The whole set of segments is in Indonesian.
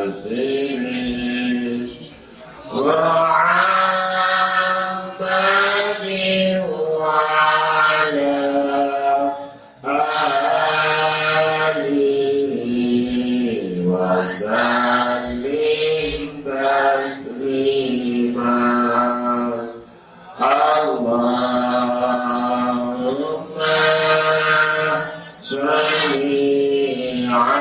الناصرين وعمد وعلى آله وسلم تسليما اللهم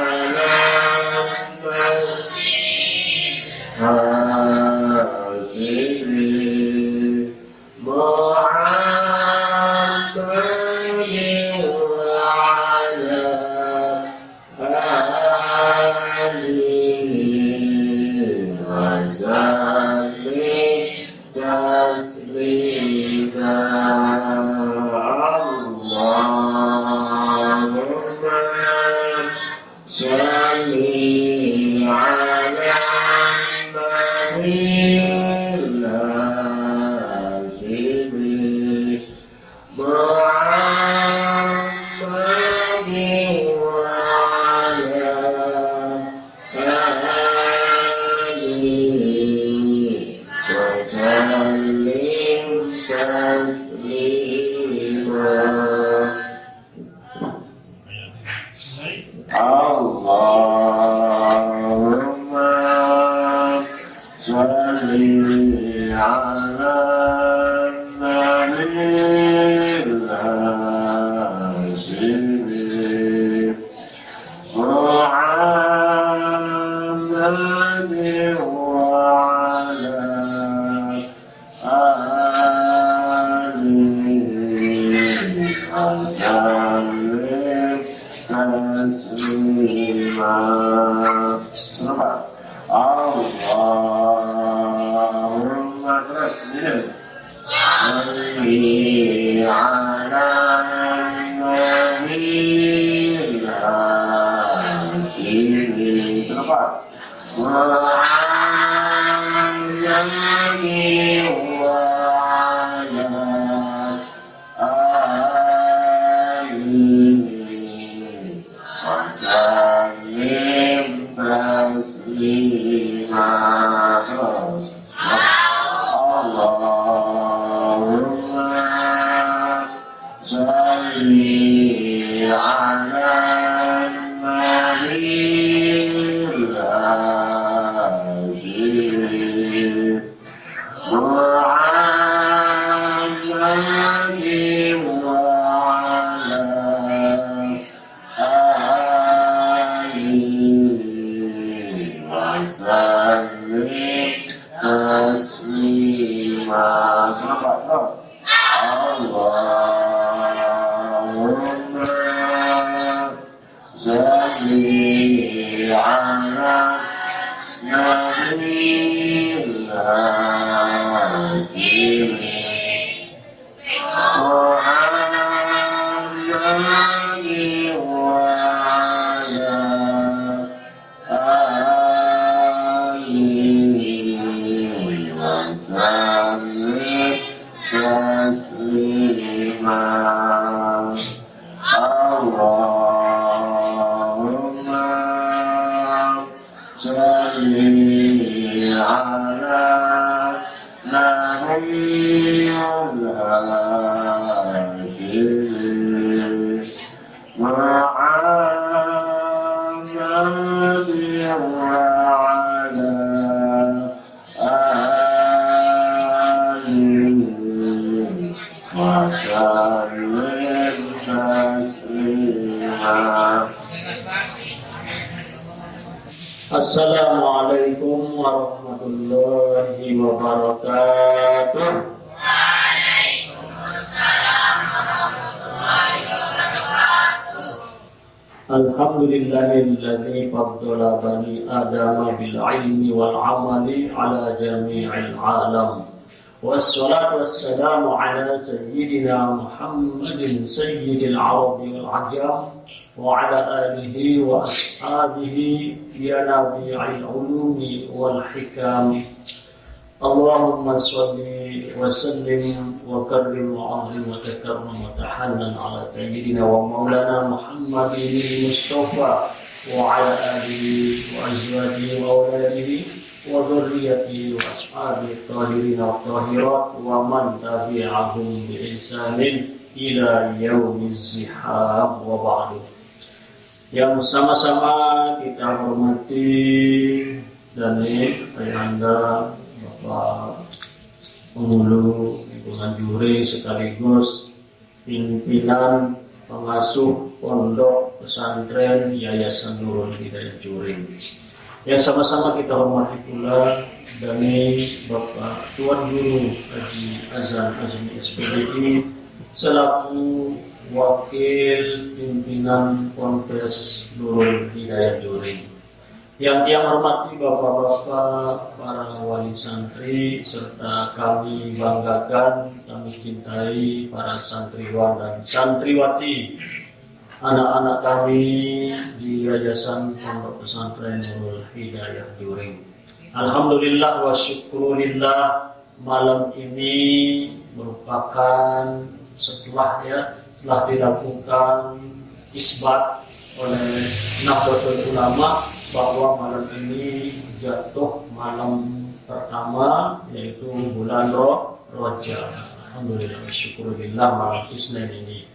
صل على سيدنا محمد وعلى آله وسلم تسليما اللهم صل على Assalamualaikum warahmatullahi wabarakatuh. Waalaikumsalam warahmatullahi wabarakatuh. Alhamdulillahilladzi faddala bani adama bil ilmi wal amali ala jami'il alam. Wassalatu wassalamu ala sayyidina Muhammadin sayyidil arabi wal ajam wa ala alihi wa ashabihi ya nabi'il ulumi wal hikam Allahumma salli wa sallim wa karrim wa azim wa takarram wa tahannan ala sayyidina wa maulana Muhammadin Mustafa wa ala alihi wa azwajihi wa awladihi wa dhurriyyatihi wa ashabihi tahirin wa tahirat wa man tabi'ahum bi ihsanin ila yaumiz zihab wa ba'du. Yang sama-sama kita hormati dan ayahanda Bapak Penghulu Lingkungan Juri sekaligus pimpinan pengasuh Pondok Pesantren Yayasan Nurul Hidayah Juring. Yang sama-sama kita hormati pula dari Bapak Tuan Guru Haji Azan Azmi SPDI selaku wakil pimpinan Ponpes Nurul Hidayah Juring. Yang hormati bapak-bapak, para wali santri, serta kami banggakan, kami cintai para santriwan dan santriwati, anak-anak kami di Yayasan Pondok Pesantren Nurul Hidayah Juring. Alhamdulillah wa syukurillah, malam ini merupakan setelah dilakukan isbat oleh Nahdlatul Ulama bahwa malam ini jatuh malam pertama yaitu bulan Rajab. Alhamdulillah syukurillah malam Isnin ini.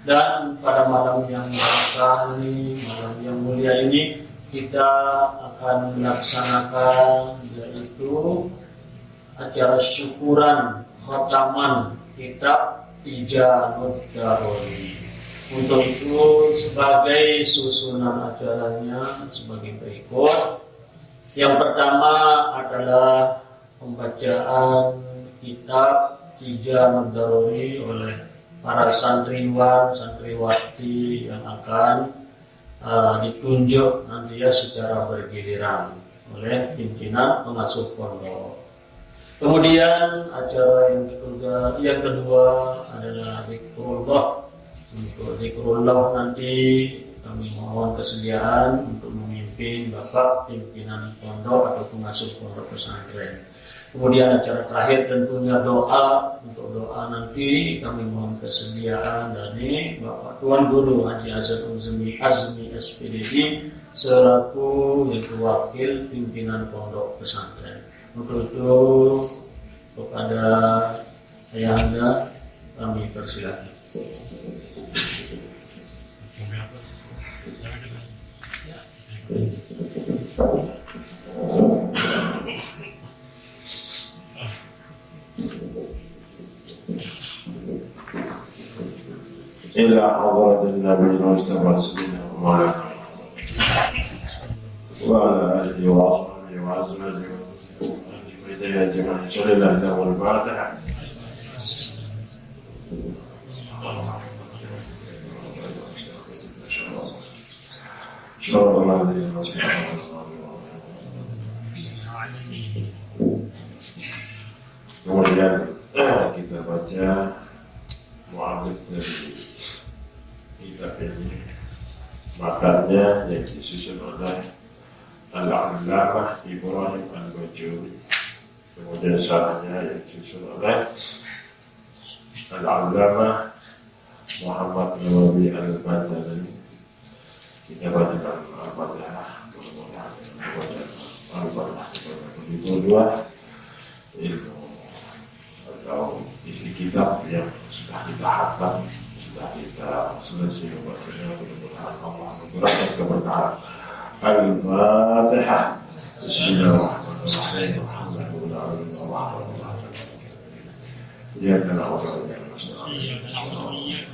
Dan pada malam yang berkah ini, malam yang mulia ini, kita akan melaksanakan yaitu acara syukuran khataman kitab Tijanut Daruri. Untuk itu sebagai susunan acaranya sebagai berikut. Yang pertama adalah pembacaan kitab Tijanut Daruri oleh para santriwan santriwati yang akan ditunjuk nanti secara bergiliran oleh pimpinan pengasuh pondok. Kemudian acara yang kedua adalah zikrullah. Untuk zikrullah nanti kami mohon kesediaan untuk memimpin Bapak pimpinan pondok atau pengasuh pondok pesantren. Kemudian acara terakhir tentunya doa. Untuk doa nanti kami mohon kesediaan dari Bapak Tuan Guru Haji Azan Azmi SPDI selaku yaitu wakil pimpinan pondok pesantren. Untuk itu kepada ayahanda kami persilakan. إلى حضرة النبي المصطفى سيدنا مولانا وعلى آله وأصحابه وأزواجه وذريته أجمعين. صلى الله عليه وسلم. الفاتحة. Kemudian kita baca mu'alif dari kitab ini, makannya yang disusun oleh Al-Allamah Ibrahim Al-Bajuri, kemudian syarahnya yang disusun oleh Al-Allamah Muhammad Nawawi Al-Badali. Kita bacakan Al-Fatihah. Al-Fatihah itu dua ilmu atau isi kitab yang sudah kita hafal, sudah kita selesai membacanya. Mudah-mudahan Allah memberikan keberkahan. Al-Fatihah. Bismillahirrahmanirrahim. Iyyaka na'budu wa iyyaka nasta'in.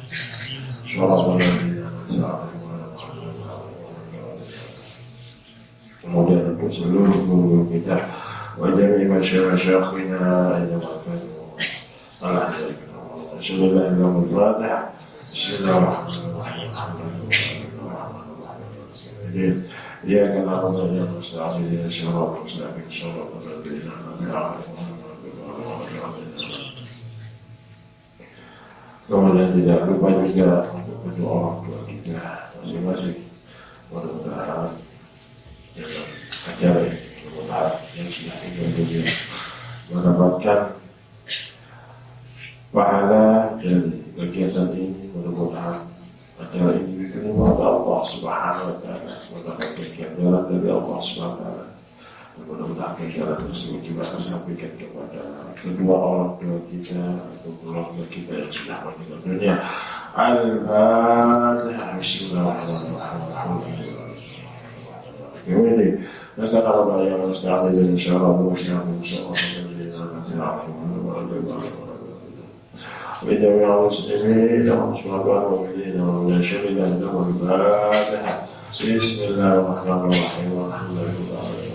Kemudian untuk seluruh guru kita wajah masyarakat-masyarakatnya yang melakukan Allah Bismillahirrahmanirrahim. Bismillahirrahmanirrahim. Dia akan lakukan yang mustahil di syurga muslim insyaallah kemudian tidak lupa juga untuk berdoa orang tua kita masing-masing. Mudah-mudahan acara ini, mudah-mudahan yang sudah tinggal dunia mendapatkan pahala dari kegiatan ini. Mudah-mudahan acara ini diterima oleh Allah Subhanahu wa Ta'ala, mendapatkan ganjaran dari Allah Subhanahu wa Ta'ala. Mudah-mudahan ganjaran tersebut juga tersampaikan kepada kedua orang tua kita atau keluarga kita yang sudah meninggal dunia. Al-Fatihah. Bismillahirrahmanirrahim. Ini kita kalau yang mustahil insyaallah وجميع المسلمين والمسلمات والمؤمنين والمنشرين لهم الفاتحة. بسم الله الرحمن الرحيم والحمد لله رب العالمين.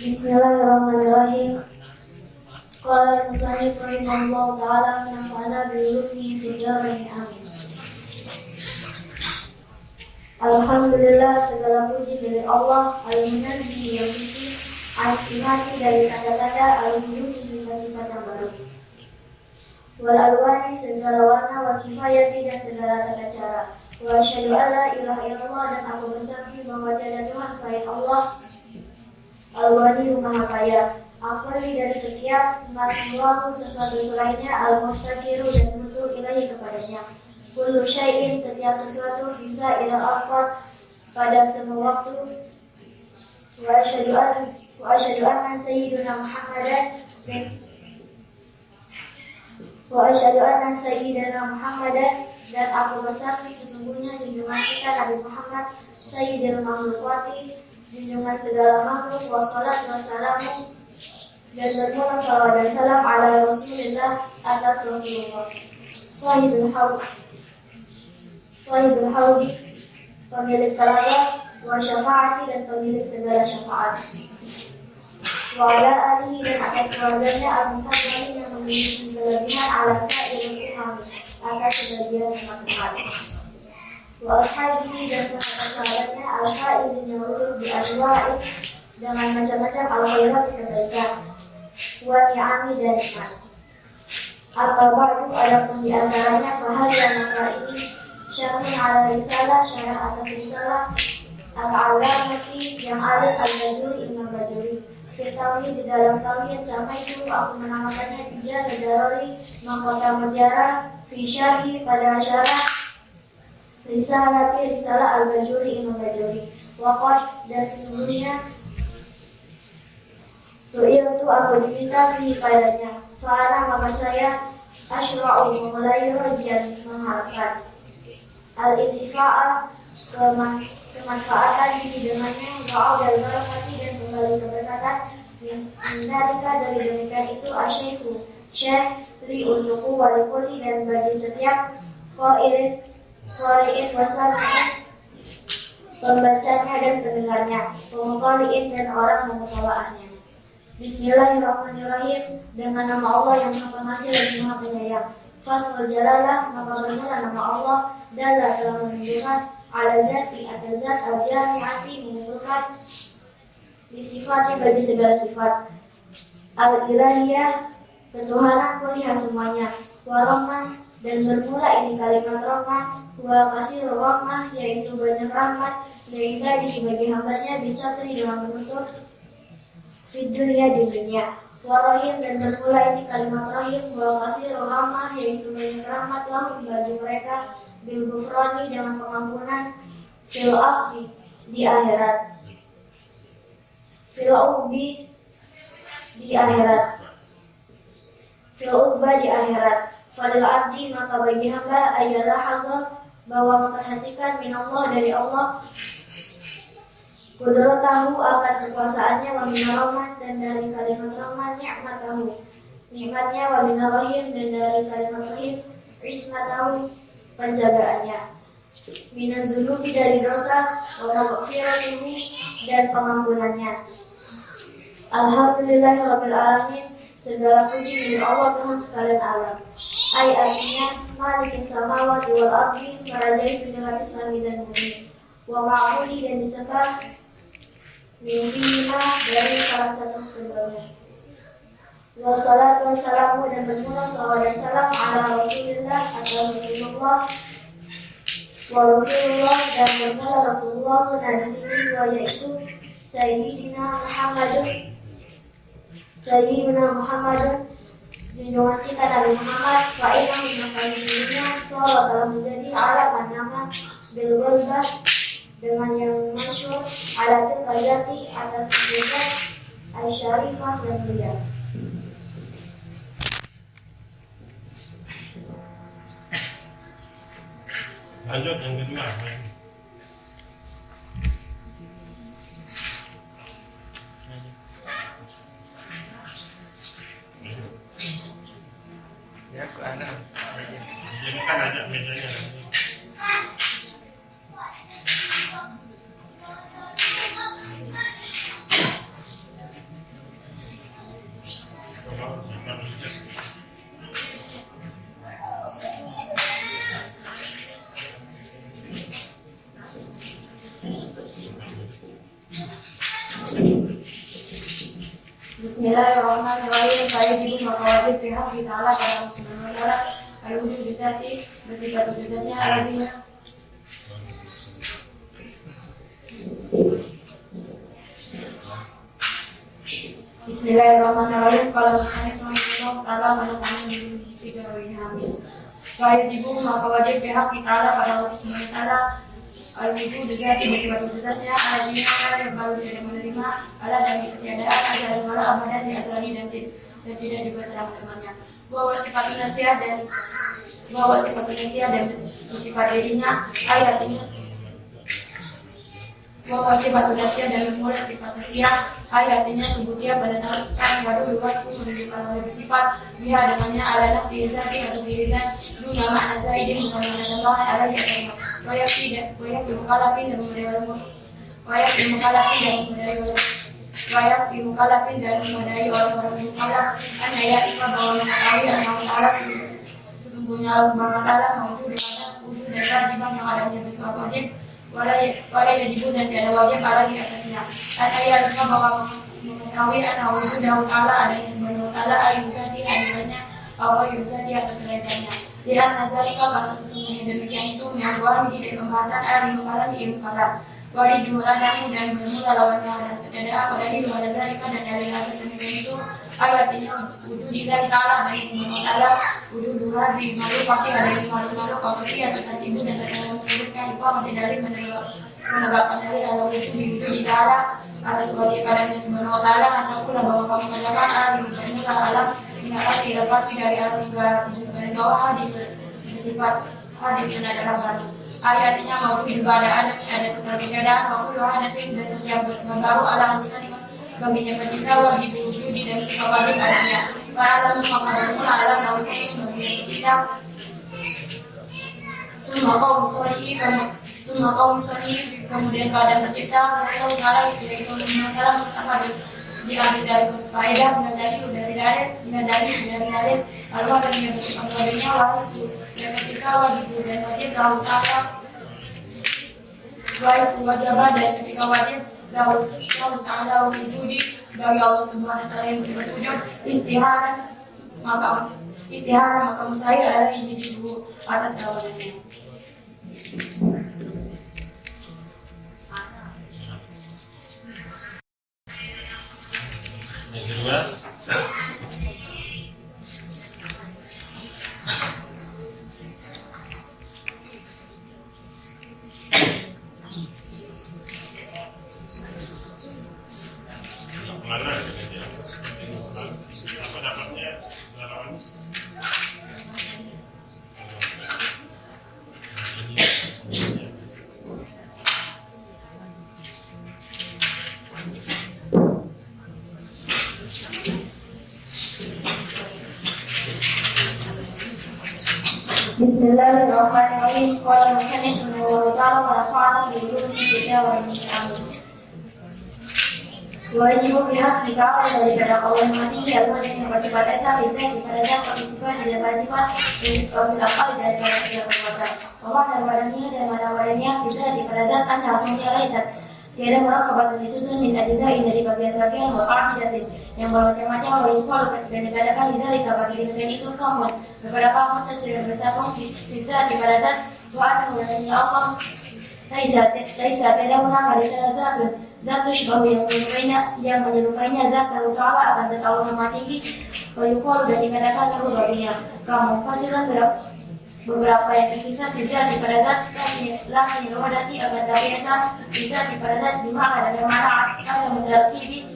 Bismillahirrahmanirrahim. Qala al-musannif rahimahullahu ta'ala nafa'ana bi'ulumihi fid dharain amin. Alhamdulillah, segala puji milik Allah Al-Munazzih yang suci, Al-Sifati dari tanda-tanda, Al-Sunusi sifat-sifat yang baru, Wal-Alwani segala warna, wa kifayati dan segala tata cara, wa asyhadu alla ilaha illallah dan aku bersaksi bahwa tiada Tuhan selain Allah Al-Wani Maha Kaya, Akhwali dari setiap masiwahu sesuatu selainnya, Al-Mustaqiru dan butuh ilahi kepadanya. Kullu syai'in setiap sesuatu bisa ila afad pada semua waktu. Wa asyhadu anna sayyidina Muhammadan dan aku bersaksi sesungguhnya junjungan kita Nabi Muhammad sayyidil makhluqati junjungan segala makhluk, wassalat wassalamu dan bermula salawat dan salam ala Rasulillah atas Rasulullah Sahibul Haudi pemilik telaga, wa syafaati dan pemilik segala syafaat, wa ala alihi dan atas keluarganya al-muhammadi yang memiliki kelebihan ala sa'irul umam atas sebagian umat-umat, wa ashabihi dan sahabat-sahabatnya al-faizin yang lulus di anwa'i dengan macam-macam al-khairat kebaikan, wa ni'ami dan nikmat. Apa ba'du adapun di antaranya fahal yang maka ini syarhun ala risalah syarah atas risalah al-alamati yang alim al-bajuri Imam Bajuri fi tauhid di dalam tauhid sama itu aku menamakannya tiga darori mahkota mutiara fi syarhi pada syarah risalah al-Bajuri Imam Bajuri waqad dan sesungguhnya su'il itu aku diminta fi padanya fa'ala maka saya asyra'u memulai rojian mengharapkan al-intifa'ah kemanfaatan dengannya wa'au dan barakati dan kembali keberkatan mindarika dari demikian itu asyaihu syekh li untuku walikuli dan bagi setiap qari'in wasami'in pembacanya dan pendengarnya pemukali'in dan orang memutawa'ahnya. Bismillahirrahmanirrahim dengan nama Allah yang maha pengasih dan maha penyayang. Fasmul jalalah maka bermula nama Allah dalla telah menunjukkan ala zati atas zat al-jami'ati menunjukkan disifati bagi segala sifat al-ilahiyah ketuhanan kuliah semuanya warahmah dan bermula ini kalimat rahmah wa kasirur rahmah yaitu banyak rahmat dari bagi hambanya bisa dengan menuntut fid dunya di dunia warahim dan bermula ini kalimat rahim wa kasirur rahmah yaitu banyak rahmat lahum bagi mereka bil ghufrani dengan pengampunan fil akhir di akhirat fil ubi di akhirat fil ubba di akhirat fadil abdi maka bagi hamba ayalah hazar bahwa memperhatikan minallah dari Allah kudratahu akan kekuasaannya wa minarahmat dan dari kalimat rahmat ni'matahu nikmatnya wa minarahim dan dari kalimat rahim ismatahu penjagaannya minazunubi dari dosa wa maghfiratuhu dan pengampunannya. Alhamdulillahirabbil alamin segala puji milik Allah Tuhan sekalian alam. Ai artinya malikis samawati wal ardi merajai dunia langit dan bumi wa ma'budi dan disembah minfima dari salah satu keduanya Wassalatu wassalamu dan bermula salawat dan salam ala Rasulillah atau Rasulullah wa Rasulullah dan bermula Rasulullah dan di sini yaitu Sayyidina Muhammadun junjungan kita Nabi Muhammad wa innahu mengkalinya sholat telah menjadi alat nama bil ghalbah dengan yang masyhur alatul qadati atas kebiasaan al-syarifah dan mulia. Lanjut yang kedua. Ya, ke anak. Jadi kan ada mejanya. Bismillahirrahmanirrahim. Fayajibu maka wajib pihak ta'ala pada Allah Subhanahu wa ta'ala al-wujud bisati bersifat wujudnya alazimah. Bismillahirrahmanirrahim. Kalau misalnya Tuhan ta'ala menekankan tiga wihami. Fayajibu maka wajib pihak ta'ala pada Allah Subhanahu wa ta'ala al-wujud bisati bersifat wujudnya alazimah yang baru tidak menerima ala dan ketiadaan azal wala abadan di azali dan tidak juga selama-lamanya. Bahwa sifat nasiah dan sifat dirinya ayatnya bahwa sifat nasiah dan memulai sifat nasiah ayatnya sebutnya pada tentang wadu luas pun menunjukkan oleh bersifat biha dengannya ala nafsi zati atau diri zat guna makna zaidin bukan makna tambahan ala yang wayak dimukalafin dan memadai orang-orang mukalaf an ayatika bahwa mengetahui Allah Ta'ala sesungguhnya Allah Subhanahu wa ta'ala mawjud dan wajibah yang adanya bersifat wajib wala yajibu dan tidak wajib ala di atasnya an ayatika bahwa mengetahui Allah Ta'ala adanya Subhanahu wa ta'ala ayuzati adanya Allah yuzati atau selainnya. Lihat nazarika karena sesungguhnya demikian itu menguah dari pembahasan ilmu kalam wali dua namu dan bermula lawannya dan ketiadaan pada ilmu nazarika dan dari atas demikian itu ayat ini wujud dari ta'ala dan Subhanahu wa ta'ala wujud dua di malu pakai ada di malu kalau dia tetap ibu dan terdalam sebutkan itu masih dari menegakkan dari ala wujud di ta'ala atas sebagai keadaan Subhanahu wa ta'ala atau pula bahwa kamu katakan alam bermula alam mengatasi pasti dari alam hingga dari bawah hadis dan dalam baru ayatnya maupun juga ada seperti keadaan maupun ada sih dan setiap bersama baru ala misalnya baginya pencipta wajib wujud dan sifat wajib adanya para alam maka bermula alam tahu saya baginya pencipta semua kaum musoli kemudian keadaan tercipta mereka utara itu dari masalah bersama diambil dari faedah dari lalu ada yang bersifat wajibnya wajib yang ketika wajib dan wajib tahu ta'ala wajib dan ketika wajib tahu ta'ala wujudi bagi Allah Subhanahu wa ta'ala yang bersifat wujud istihara maka mustahil ada yang jadi ibu atas lawanannya. Yang kedua. Mana apa dapatnya lawan Bismillahirrahmanirrahim. Qala musannif wa ta'ala wa rafa'na bi dhurri kita wa min amin. Wajib pihak jika daripada kaum mati yang bersifat esa bisa disarankan partisipasi dan bersifat silakan daripada tidak perbuatan. Bahwa dan mana badannya bisa disarankan langsung dia laisat. Tiada orang kebatun disusun min ajzain dari bagian-bagian wa qa'idatin yang bermacam-macam wa yuqalu dan dikatakan lidzalika bagi demikian itu kamu beberapa mutasir bersama bisa dibaradat wa annahu Allah Laisa tidak menang dari zat syibah yang menyerupainya zat Allah Ta'ala akan zat Allah yang maha tinggi wa yuqalu dan dikatakan lahu baginya kamu fasiran beberapa yang bisa daripada zat lah yang wadati akan dari bisa daripada zat di mana dan mana akan mendarati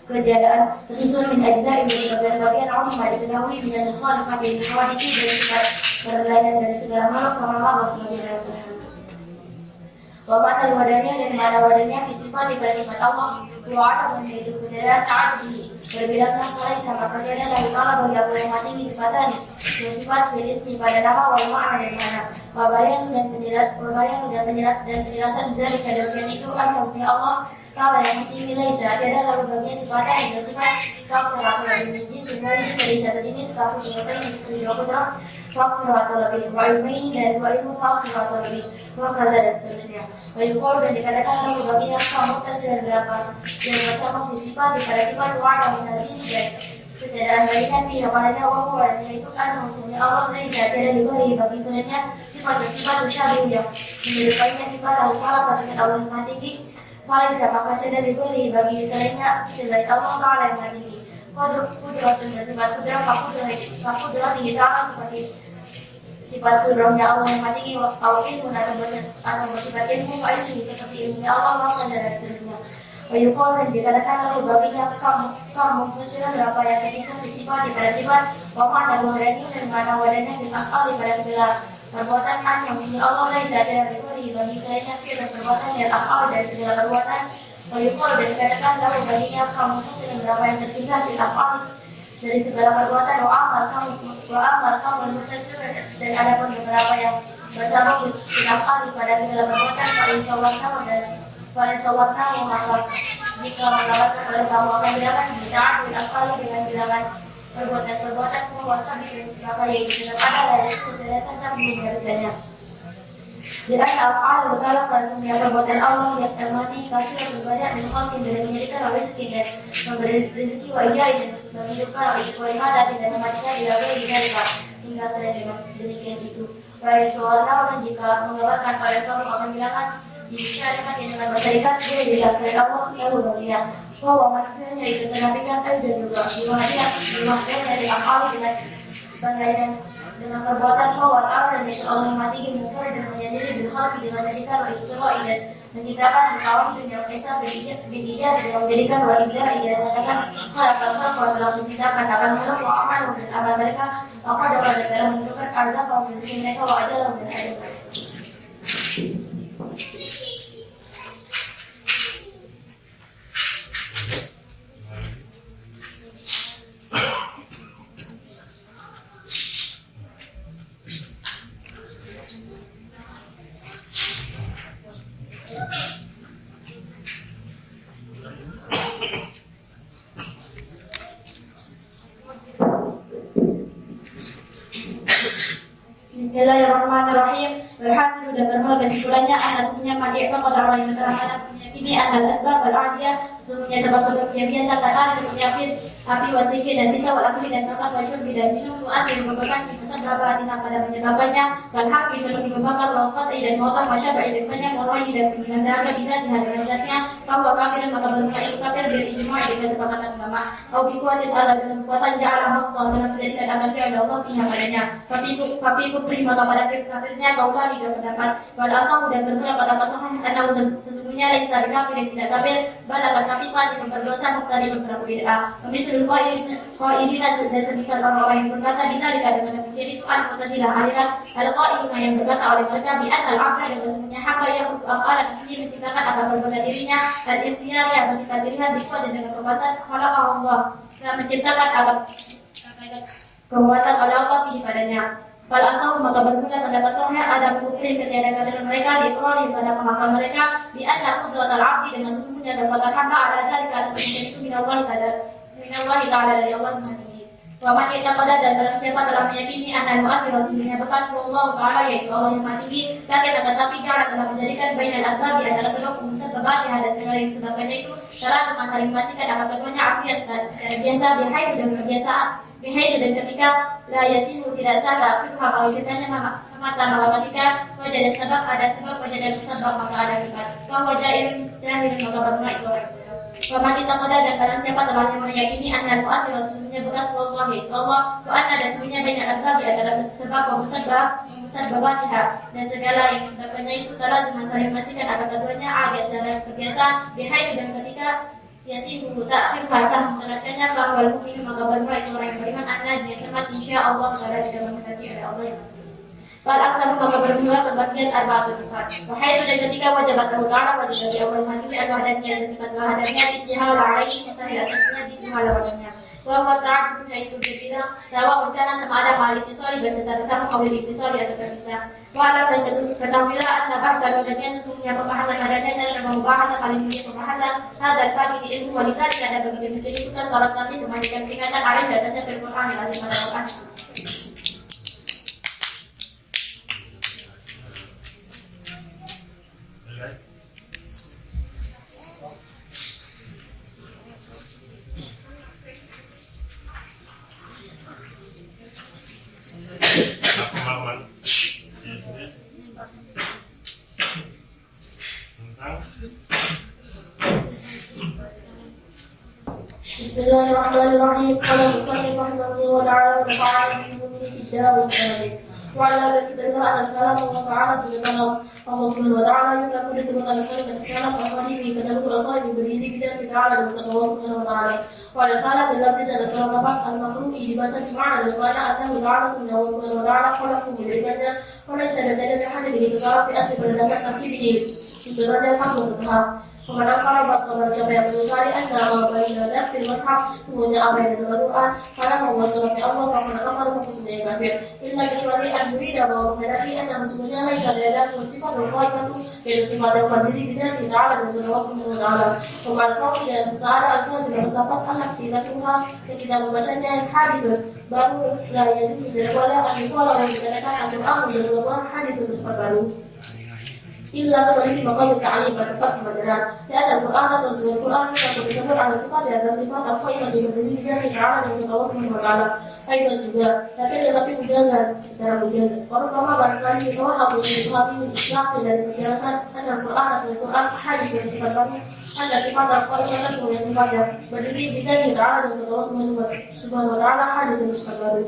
kejadian tersusun min ajza ini bagian-bagian Allah diketahui dengan khalifah dari hawadisi dari perlainan dari segala makhluk kama Allah subhanahu wa ta'ala wadanya dan mana wadanya sifat di sifat Allah wa ada menjadi kejadian ta'addi berbilangnya mulai sama kejadian dari Allah bagi apa yang mati sifatnya dan sifat ismi pada nama wal ma'na dari mana wabayang dan penjelasan dari kejadian itu maksudnya Allah Ta'ala yang tinggi laisa ada lalu bagian sifatnya dan sifat kau selalu lebih miskin sehingga ini dari satu ini sekaku juga ini seperti aku terus kau selalu lebih wa ilmi dan wa ilmu kau selalu lebih wa kaza dan seterusnya wa yuqalu dan dikatakan lalu bagian kamu tersirat berapa yang bersama sifat pada sifat wa'ala minazin dan ketiadaan balikan pihak padanya wa yaitu kan maksudnya Allah laisa tidak diberi bagi selainnya sifat musyabih yang menyerupainya sifat Allah pada Allah yang tinggi Malaysia maka sudah diberi bagi selainnya selain Allah Ta'ala yang maha tinggi kudratun bersifat kudrat fakudrat tinggi sama seperti sifat kudratnya Allah yang maha tinggi atau ilmu atau bersifat ilmu ini seperti ilmunya Allah maka dan seterusnya wa yuqalu dan dikatakan lalu baginya kamu mencela berapa yang ketisah disifat pada sifat wa mana wadanya dan mana wadanya dengan akal pada segala perbuatan yang punya Allah laisa tidak diberi bagi selainnya dan perbuatan yang akal dari segala perbuatan wa yuqalu dan dikatakan lalu baginya kamu mencela berapa yang terpisah di akal dari segala perbuatan wa amal kamu mutasir dan ada pun beberapa yang bersama akal pada segala perbuatan Fa'in sawatnahu maka jika menggalakkan oleh kamu akan bilangan bid'ah akal dengan bilangan perbuatan penguasa maka yaitu dengan ada dari penjelasan kami mengajarkannya. Dengan afal berkala pada semua perbuatan Allah yang mati kasih yang banyak menolak dari menjadikan rezeki dan memberi rezeki wa ijai dan menghidupkan wa ibadah dan mematikan dilakukan hingga selain demikian itu. Fa'in sawatnahu jika menggalakkan pada kamu akan bilangan disyarikat yang dengan berserikat dia dilakukan Allah yang mulia bahwa manusianya itu menafikan dan juga dimaknanya dari akal dengan bandaian dengan perbuatan bahwa Allah dan Allah yang mati mengukir dan menyadari berhati dengan menjadikan wa'ikiroi dan menciptakan mengawal dunia Esa bin Ida dan menjadikan wa'ibda dan mengatakan hal telah menciptakan akan menolak wa'aman dan amal mereka maka dapat dalam menentukan azab dan rezeki mereka wa'adal dan adil. Bismillahirrahmanirrahim. Berhasil dan bermula kesimpulannya sesungguhnya pada itu pada orang yang menerangkan ini adalah asbab al-adiyah sesungguhnya sebab-sebab yang biasa kata seperti api wasiki dan bisa walakuli dan makan wajib dan minum tuat yang membekas dipesan bapak tina pada menyebabkannya walhaki seperti membakar wafat dan motor masyarakat dan banyak mulai dan mengendaga bidah di hadapan zatnya bahwa kafir maka bermula itu kafir dari ijma' dengan kesepakatan ulama atau bikuatin Allah dengan kekuatan ja'ala Allah dalam menjadikan amal kepada Allah pihak padanya tapi kufri maka pada kafirnya kaulah di pendapat wal asal dan bermula pada pasangan karena sesungguhnya laisa kafir yang tidak kafir balakan kafir masih berdosa tadi beberapa bid'ah begitu ini dan semisal orang-orang yang berkata bila dikatakan menjadi itu al-Mu'tazilah aliran al-Qa'idah yang berkata oleh mereka bi'an al-abda yang sesungguhnya haka yang al-Qa'ala sendiri menciptakan akan berbagai dirinya dan imtiar yang bersifat dirinya dikuat dan dengan perbuatan khalaqah Allah dan menciptakan akan perbuatan oleh Allah pilih padanya. Pada asal maka bermula pada pasalnya ada bukti ketiadaan kafir mereka diperoleh pada pemahaman mereka di anna qudrat al-abdi dengan sesungguhnya dapat hamba ada dari kata itu minallah ta'ala dari Allah Subhanahu wa man yataqada dan barang siapa telah meyakini anna al-mu'akhir sesungguhnya bekas Allah Ta'ala yaitu Allah yang maha tinggi sakit akan sapi ja'ala telah menjadikan bainal asbab di antara sebab pemusat bebat yang ada segala yang sebabnya itu salah dengan saling memastikan akan keduanya secara biasa, bihaitu dan ketika la yasimu tidak sah ta'khirha mengikutnya mata ketika wajah dan sebab ada sebab wajah dan sebab maka ada akibat. Wajah yang maka bermakna itu. Wamati takoda dan barang siapa telah meyakini anna al-mu'athir sesungguhnya bekas wallahi Allah wa anna dan sesungguhnya banyak asbab adalah sebab musababatiha dan segala yang sebabnya itu telah dengan saling memastikan akan keduanya ada secara kebiasaan bihaitu dan ketika yasihu ta'khir hasah menjelaskannya bahwa al-mu'min maka bermakna itu orang yang beriman anna dia semat insyaallah pada tidak menghendaki ada Allah yang Fal aksaru maka bermula perbagian arba'atul sifat. Wahai dan ketika wajibat ta'ala wajib bagi Allah majui al-wahdaniyah dan sifat wahdaniyah istihala alaihi mustahil atasnya diistihala wahdaniyah. Wa ta'ala yaitu berbeda sawa uncana sama ada hal itisari bersecara sama kawil itisari atau terpisah. Wa alam dan ketahuilah an-nabah dan wahdaniyah sesungguhnya pemahaman wahdaniyah dan pembahasan paling mulia pembahasan hadal fadi di ilmu wanita tidak ada begitu itu kan kalau nanti kembalikan peringatan alim dan atasnya Al-Quran yang azim pada Quran. Pemahaman tentang Bismillahirrahmanirrahim. Qala musannif rahimahullah wa ta'ala wa ta'ala fi kitabih al-karim. Wa 'ala al-kitab al-kalam wa ta'ala subhanahu Allah subhanahu wa ta'ala yaitu disebut al-kalim dan segala perkara ini pada Al-Qur'an berdiri tidak ta'ala dan Allah subhanahu wa ta'ala. Wa al-qala dalam dan segala lafaz al-maqrun dibaca di mana dan mana atau ta'ala subhanahu wa ta'ala khalaqu bidikanya wa laysa ladayna hadith bi tasarruf asli berdasar tartibih susunannya pas bersahab. Kepada para bapak siapa yang mengingkari anda bayi dan fil mushaf semuanya apa yang dalam Al-Quran karena membuat terapi Allah karena kamar maupun sebagai kafir. Illa kecuali al-murida bahwa menghadapi anda semuanya lain ada sifat berkuat itu yaitu sifat yang berdiri tidak ada dan Allah subhanahu wa ta'ala. Kepada kau tidak ada al-Quran tidak bersahabat anak tidak Tuhan yang tidak membacanya hadis baru yang tidak boleh al-Quran yang dikatakan Al-Quran dan Al-Quran hadis tersebut baru. Illa kecuali di maqam ta'lim pada tempat pembelajaran. Dan Al-Quran atau surah Al-Quran yang disebut ada sifat dan ada sifat apa yang berdiri dari Allah dan Allah Subhanahu wa ta'ala. Ayat juga, tetapi menjaga secara menjaga. Orang lama barangkali itu aku yang hati Islam dari penjelasan dan Al-Quran atau Al-Quran hadis yang sifat kami ada sifat Al-Quran yang punya sifat dan berdiri dari Allah dan Allah Subhanahu wa ta'ala hadis yang sifat baru.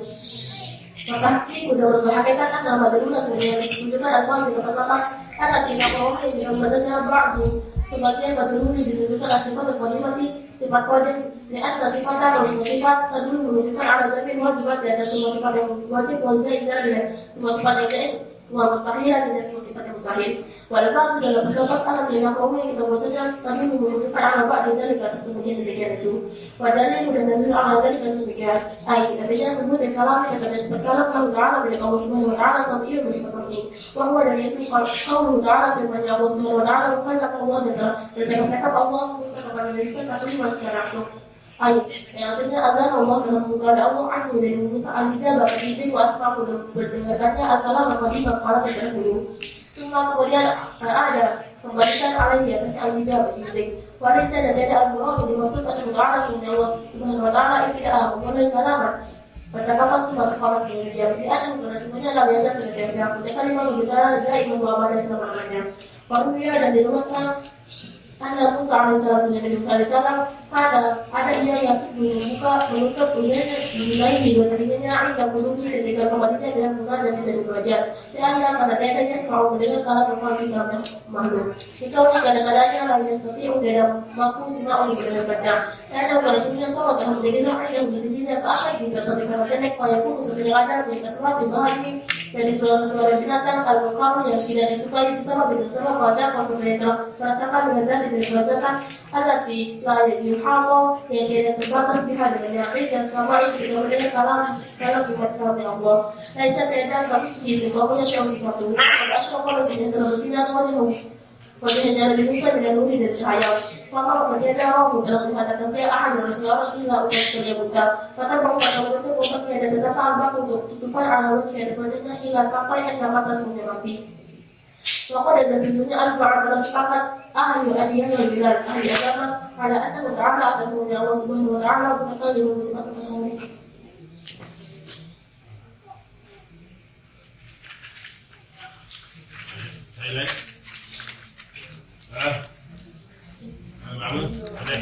Maka ini sudah berhakikat nama darurat sebenarnya menunjukkan Al-Quran di tempat-tempat karena tidak perlu yang badannya ba'du sebagian berdiri menunjukkan sifat al-qalimati sifat wajib di atas sifat harus sifat dulu menunjukkan ada tapi wajibat dan semua sifat yang wajib wajib dan semua sifat yang jaib wa mustahil dan semua sifat yang mustahil walaupun sudah dalam pendapat anak yang perlu yang kita baca tadi menunjukkan ada ba'du dari kata sebagian demikian itu wadahnya mudah dalil ala dari kata demikian artinya sebut di kalam yang kata seperti kalam Allah Ta'ala bila Allah Subhanahu wa ta'ala sampai ia bersifat ini bahwa dari itu Allah Ta'ala firman Allah Subhanahu wa ta'ala bukan Allah dan jangan kata Allah Musa kepada Musa tapi secara langsung yang artinya azan Allah dalam kepada Allah anhu dari Musa al-hijab berarti wasfa berdengarkannya adalah mengkodi kepala terdahulu semua kemudian ada kembalikan alaihi artinya al-hijab berarti warisnya dan tidak al-murad dimaksudkan Allah Subhanahu wa ta'ala tidak boleh kalaman percakapan semua sekolah yang jadi anak karena semuanya adalah biasa sudah siap ketika lima berbicara dia ingin membawa dari selama-lamanya baru dia dan dirumatkan anda Musa alaihissalam sudah Musa alaihissalam ada dia yang menutup udahnya dimulai di dua telinganya hingga menutupi ketika kembalinya dengan murah dan tidak belajar dan yang pada tendanya selalu mendengar kalau perempuan tinggal makhluk jika orang kadang-kadangnya lainnya seperti udah mampu semua orang mendengar baca dan pada semuanya sama karena menjadilah yang disininya ke akhir diserta bersama tenek yang pun sebenarnya ada mereka semua dibahagi dari suara-suara binatang kalau kamu yang tidak disukai bersama pada konsumsi merasakan dengan dan tidak dirasakan alati layak yuhamu yang tidak terbatas pihak dengan yang dan selama ini tidak mendengar kalam sifat kami Allah Aisyah tidak kami sendiri semuanya syai'un sifatu al-asyra kalau sehingga dalam bersinar wajahnya jalan di Musa dengan nuri dan cahaya maka wajahnya Allah dalam mengatakan saya ahad dan seorang ila umat kerja buta maka bahwa pada waktu itu umatnya ada kata albak untuk tutupan ala wajah dan wajahnya hingga sampai hingga mata semuanya mati maka dari videonya al-ba'ad adalah sepakat ahli adiyah yang bilang ahli agama على أنه تعالى أتسمى الله سبحانه وتعالى متكلم بصفة التصوير. Silent. Mahmud, ada.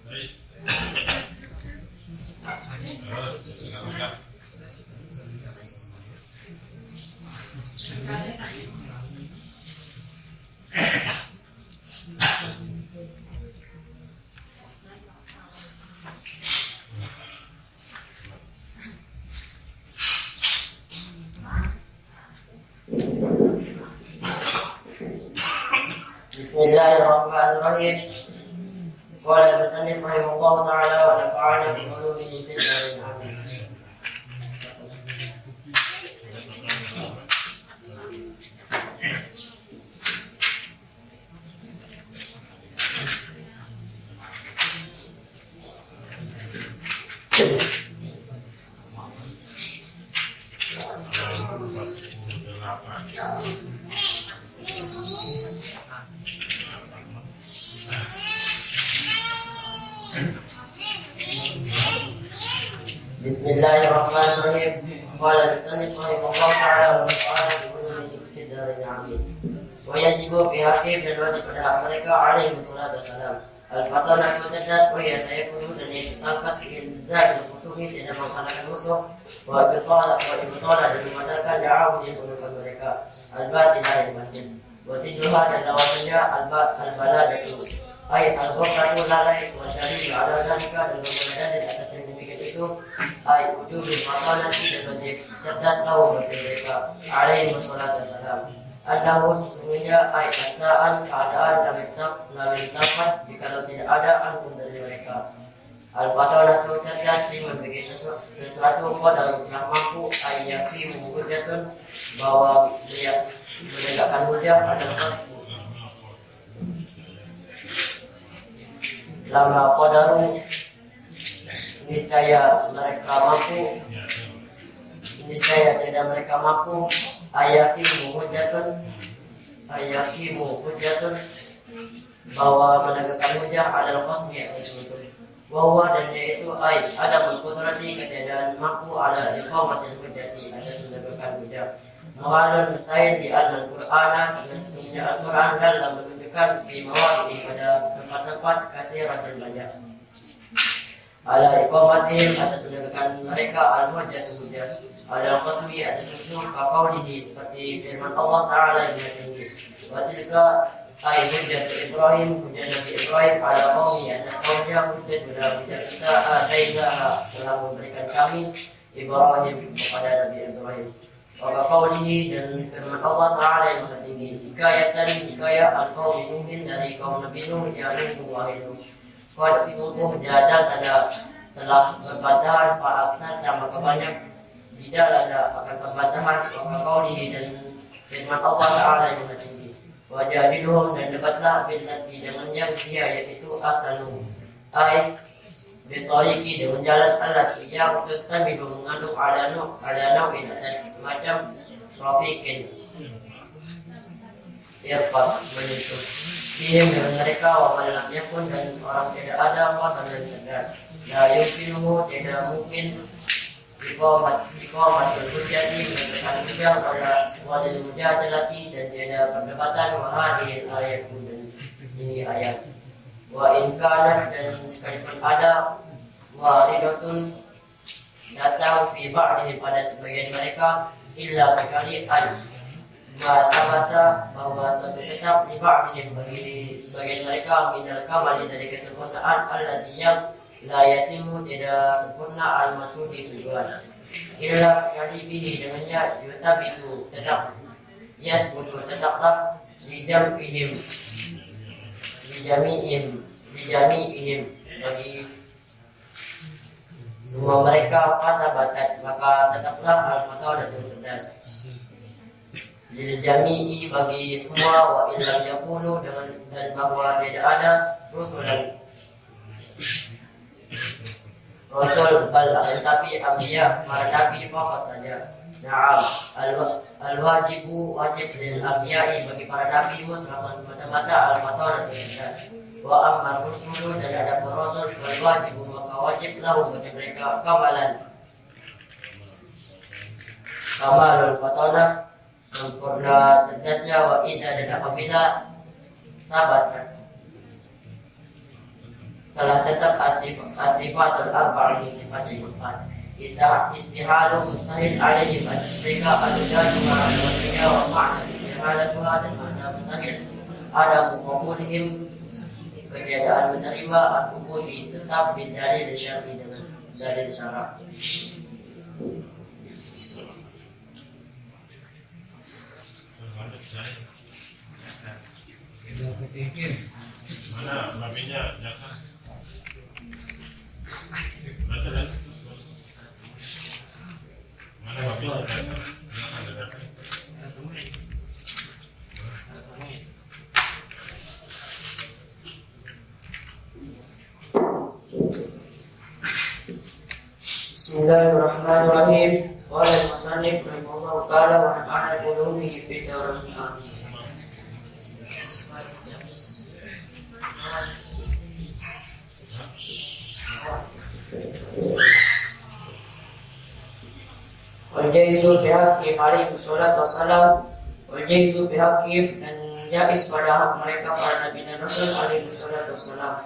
Baik. Silakan. Bismillahirrahmanirrahim. Qala al-musannif rahimahullah ta'ala wa nafa'ana bi ulumihi fid darin amin. Bismillahirrahmanirrahim. Qala al-musannif rahimahullah ta'ala wa nafa'ana bi ulumihi fid darin amin. Wa yajibu fi haqqihim dan wajib pada hak mereka alaihi wassalatu wassalam. Al-fatana itu cerdas, wahia tayakunu dan yang ditangkas dan musuhi tidak mengalahkan musuh. Wa ibtala dan memadakan da'awu yang menemukan mereka. Al-batilah yang batin. Wa tijuha dan lawannya al-bala dan itu. Ayat al-ghafratu lalai wa syarih ala dalika dan berbadan atas yang demikian itu. Ayat wujubil matanati dan wajib cerdas lahu bagi mereka alaihi wassalatu wassalam. Annahu sesungguhnya ayat asaan keadaan lamin tapat jika tidak ada anpun dari mereka. Al-fatanatu cerdas liman bagi sesuatu pada yang mampu ayyafi mewujudkan bahwa dia menegakkan hujah adalah pasti. Lama qadaru niscaya mereka mampu, niscaya tidak mereka mampu ayakimu hujatun bahwa menegakkan hujah adalah qasmi atas musuh. Bahwa dan yaitu ada mengkudrati ketiadaan mampu ada iqamatil hujati atas menegakkan hujah. Muhalun mustahil di al-Qur'an dan sesungguhnya Al-Qur'an dalam menunjukkan di mawadi pada tempat-tempat katsirah dan banyak. Ala iqamatihim atas menegakkan mereka al-hujjah hujjah. Ala qasmi atas musuh kaqaulihi seperti firman Allah Ta'ala yang tinggi. Wa tilka hujjah Ibrahim, hujjah Nabi Ibrahim ala qaumi atas kaumnya hujjah kita atainaha telah memberikan kami Ibrahim kepada Nabi Ibrahim. Wa qaulihi dan firman Allah Ta'ala yang tinggi. Hikayat al-qaumi Nuhin dari kaum Nabi Nuh yaitu Nuh. Qad sungguh jadal telah berbatahan fa'aksar dan maka banyak tidak ada akan perbatahan wa qaulihi dan firman Allah Ta'ala yang tinggi. Wa jadiluhum dan debatlah billati dengan yang dia yaitu asanu bitariqi dengan jalan Allah yang tustamilu mengandung ala nau'in atas macam rafiqin irfat menyentuh fihim dengan mereka wa malam yakun dan orang tidak ada apa dan cerdas la yumkinuhu tidak mungkin iqamatul hujjati menegakkan hujjah pada walil mujadalati dan tiada perdebatan wa hadhihi ayat dan ini ayat wa in kana dan sekalipun ada waridatun datang fi ba'dihim pada sebagian mereka illa kecuali mata bahwa satu tetap di ba'dihim bagi sebagian mereka minal kamali dari kesempurnaan alladhi yang la yatimu tidak sempurna al-maksudi tujuan illa kecuali bihi dengannya yutabitu tetap ya butuh tetaplah di jami'ihim bagi semua mereka pada batat maka tetaplah al-fatwa dan cerdas lil jami'i bagi semua wa illam yakunu dan bahwa tidak ada rasul bal tapi ambiya para nabi faqat saja. Na'am Al-wajibu wajib lil anbiya'i bagi para nabi mutlaqan semata-mata al-fatwa cerdas. Wa amma rusulu dan ada rasul wal wajibu maka wajib lahum bagi mereka kamalan. Kamalul fatwa sempurna cerdasnya wa idza dan apabila sabat telah tetap asifatul arba'in sifat yang empat. Istihalu mustahil alaihim atas mereka al-udatu ma'al-watinya wa ma'asal istihalatuha dan makna mustahil ada muqabulihim ketiadaan menerima al-ubudi tetap bin dalil syar'i dengan dalil syarak. Mana babinya datang? Mana babinya datang? Bismillahirrahmanirrahim. Qala al-musannif rahimahullahu ta'ala wa nafa'ana bi ulumihi fid dharain. Wajaizu bihaqi alaihi salatu wassalam. Wajaizu bihaqi dan jais pada hak mereka para nabi dan rasul alaihi salatu wassalam.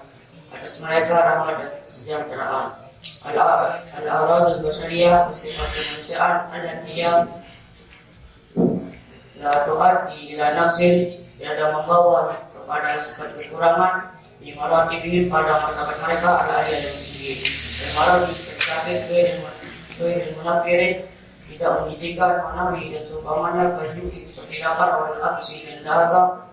Atas mereka rahmat dan kesejahteraan. Al-a'radul basyariyah bersifat kemanusiaan adatiyah la tu'addi ila nafsin tiada membawa kepada sifat kekurangan di maratibihim pada martabat mereka al-aliyah yang tinggi dan maratib seperti sakit dan munafirin tidak menjadikan manawi dan seumpamanya kejuki seperti lapar wal absi dan dahaga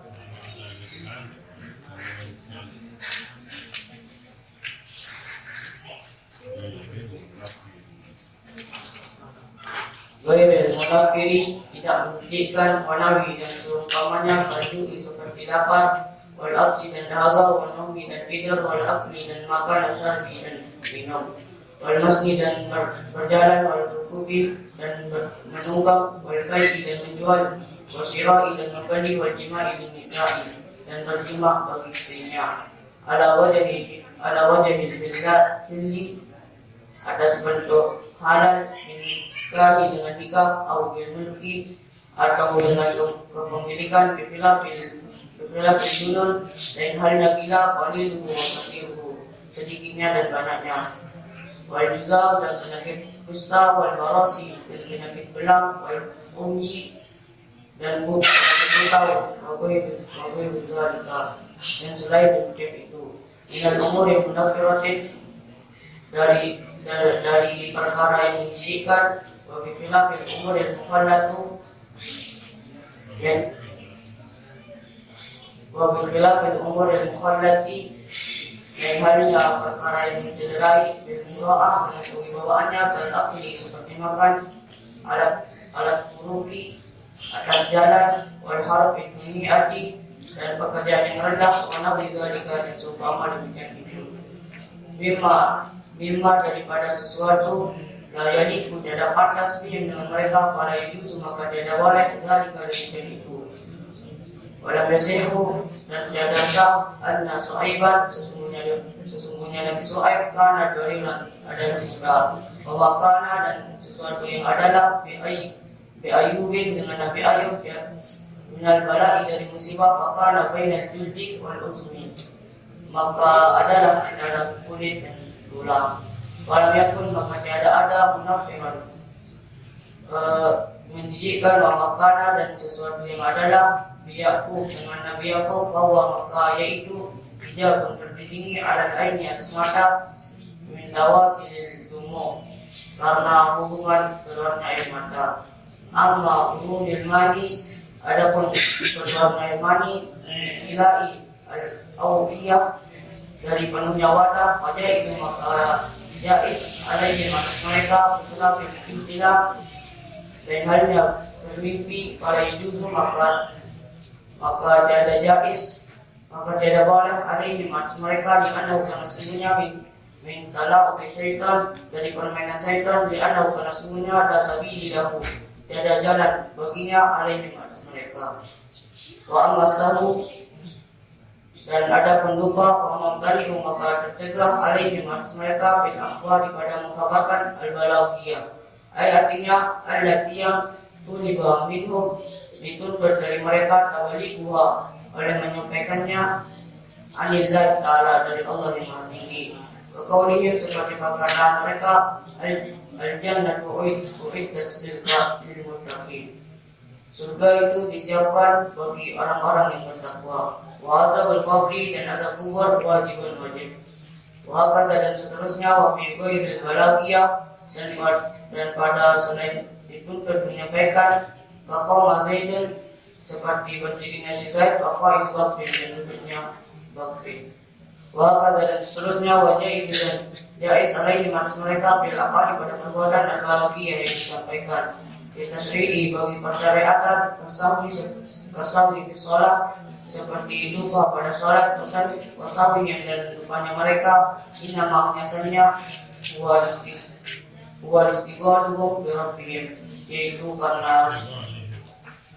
Gairil munafiri tidak menjadikan manawi dan seumpamanya kejuki seperti lapar wal absi dan dahaga wal nomi dan tidur wal akli dan makan syarbi dan minum wal masni dan berjalan wal rukubi dan menunggang wal baiti dan menjual wal syira'i dan membeli wal jima'i dan nisa'i dan berjima bagi istrinya ala wajahil filli atas bentuk halal nikahi dengan nikah atau bil mulki atau dengan kepemilikan bifilafil dunun lain halnya gila qaliluhu wa kathiruhu sedikitnya dan banyaknya wal juzam dan penyakit kusta wal marasi dan penyakit belang wal umyi dan buta wagai bezalika dan selain demikian itu dengan umur yang munafiratin dari perkara yang menjadikan bagi filafil umur yang mukhallatu dan bagi filafil umur yang mukhallati dan halnya perkara yang mencederai dan mura'ah dengan kewibawaannya dan akli seperti makan alat turuki atas jalan wal harfi dunyati dan pekerjaan yang rendah mana bidalika dan seumpama demikian itu bima daripada sesuatu layaniku tidak pantas dengan mereka pada itu maka tidak boleh dalika demikian itu wala basihu dan tiada sah anna Su'aiban sesungguhnya Nabi Su'aib kana darilan adalah juga bahwa kana dan sesuatu yang adalah bi Ayyubin dengan Nabi Ayyub ya minal bala'i dari musibah fakana bainal juldi wal uzmi maka adalah antara kulit dan tulang walau yakun maka tiada ada munafiqan menjadikan makana dan sesuatu yang adalah Yakub dengan Nabi Yakub bahwa maka yaitu hijab terdiri alat aini atas mata mintawa silil sumo karena hubungan keluarnya air mata amma hubungan mani adapun keluarnya air mani ilai al-awiyah dari penuhnya wadah pada itu maka jais alaihi atas mereka betul tidak dan halnya bermimpi pada itu maka tiada jais maka tiada boleh alaihi atas mereka di anda karena sesungguhnya min kala syaitan dari permainan syaitan di anda karena sesungguhnya ada sabili lahu tiada jalan baginya alaihim atas mereka. Wa amasahu, dan ada pendupa pemamtani maka tercegah alaihim atas mereka bil akhbari pada mengkabarkan al-balawiyah. Artinya allati tuliba minhum, dituntut dari mereka tawalikuha oleh menyampaikannya anillah ta'ala dari Allah yang maha tinggi. Kekaulihim seperti perkataan mereka al-jannatu uiddat lil muttaqin. Surga itu disiapkan bagi orang-orang yang bertakwa. Wa azabul qabri, dan azab kubur wajibun wajib. Wa hakaza, dan seterusnya wa fi ghairil balagiyah, dan pada selain dituntut menyampaikan kaqaul Zaidun, seperti berdirinya si Zaid, apa itu Bakri, dan tuntutnya Bakri. Wa hakaza, dan seterusnya wa jaiz, dan jaiz alaihi atas mereka bil aqali pada perbuatan al-balagiyah yang disampaikan. Kita syari'i bagi persyariatan kasawi fi sholat, seperti lupa pada sholat, kasawi yang dan lupanya mereka inna maknanya huwa istighaluhum bi rabbihim, yaitu karena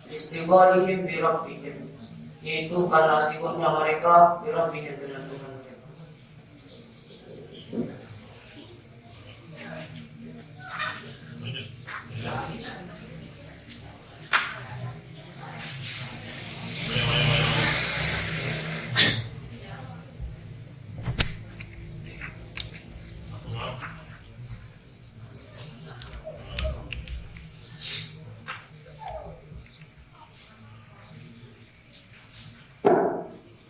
istighalihim bi rabbihim, yaitu karena sibuknya mereka bi rabbihim dengan Tuhan mereka.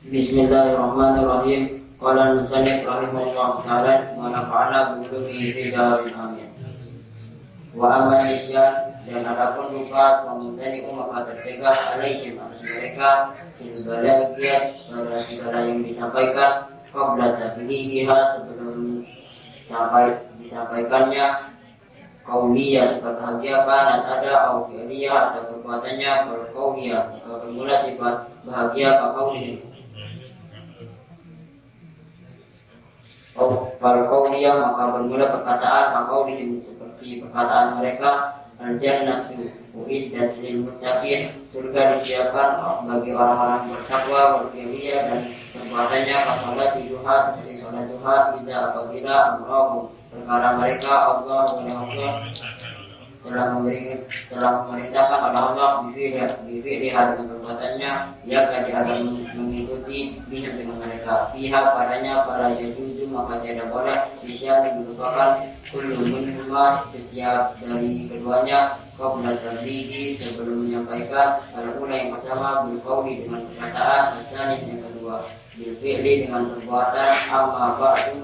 Bismillahirrahmanirrahim. Qala al-musannif rahimahullah ta'ala wa nafa'ana bi ridha amin. Wa amma isyan, dan adapun lupa pemutani maka tercegah alaihim atas mereka segala giat pada segala yang disampaikan qabla tablighiha, sebelum sampai disampaikannya qauliyah sebahagia kanat ada au fi'liyah atau perbuatannya berqauliyah atau bermula sifat bahagia ka qaulihim Al-Qawliyah, maka bermula perkataan Al-Qawliyah seperti perkataan mereka al-jannatu uiddat lil muttaqin, surga disiapkan bagi orang-orang bertakwa. Wal-fi'liyah, dan perbuatannya kasalat duha, seperti salat duha idza apabila amrahum, perkara mereka Allah telah memerintahkan Allah bifi'liha dengan perbuatannya, ia akan mengikuti biha dengan mereka. Biha padanya para yajuzu, maka tidak boleh bisa dilupakan kullu minhuma, setiap dari keduanya qabla tablighi, sebelum menyampaikan al-ula yang pertama bil qawli dengan perkataan, asani yang kedua bil fi'li dengan perbuatan, amma ba'du,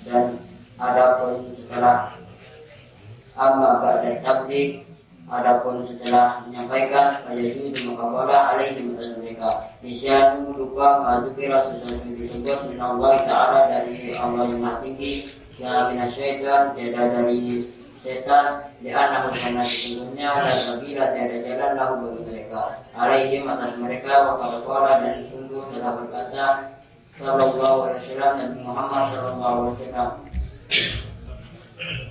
dan adapun setelah amma ba'da tabligh, adapun setelah menyampaikan fayajuzu maka boleh alaihi atas mereka nisyanu lupa madzukira sudah disebut min Allah Ta'ala dari Allah yang maha tinggi, ya minasyaitan, tidak dari setan, li'annahu karena sesungguhnya la sabila tiada jalan lahu bagi mereka alaihim atas mereka. Wa qala, dan sungguh telah berkata sallallahu alaihi wasallam Nabi Muhammad sallallahu alaihi wasallam.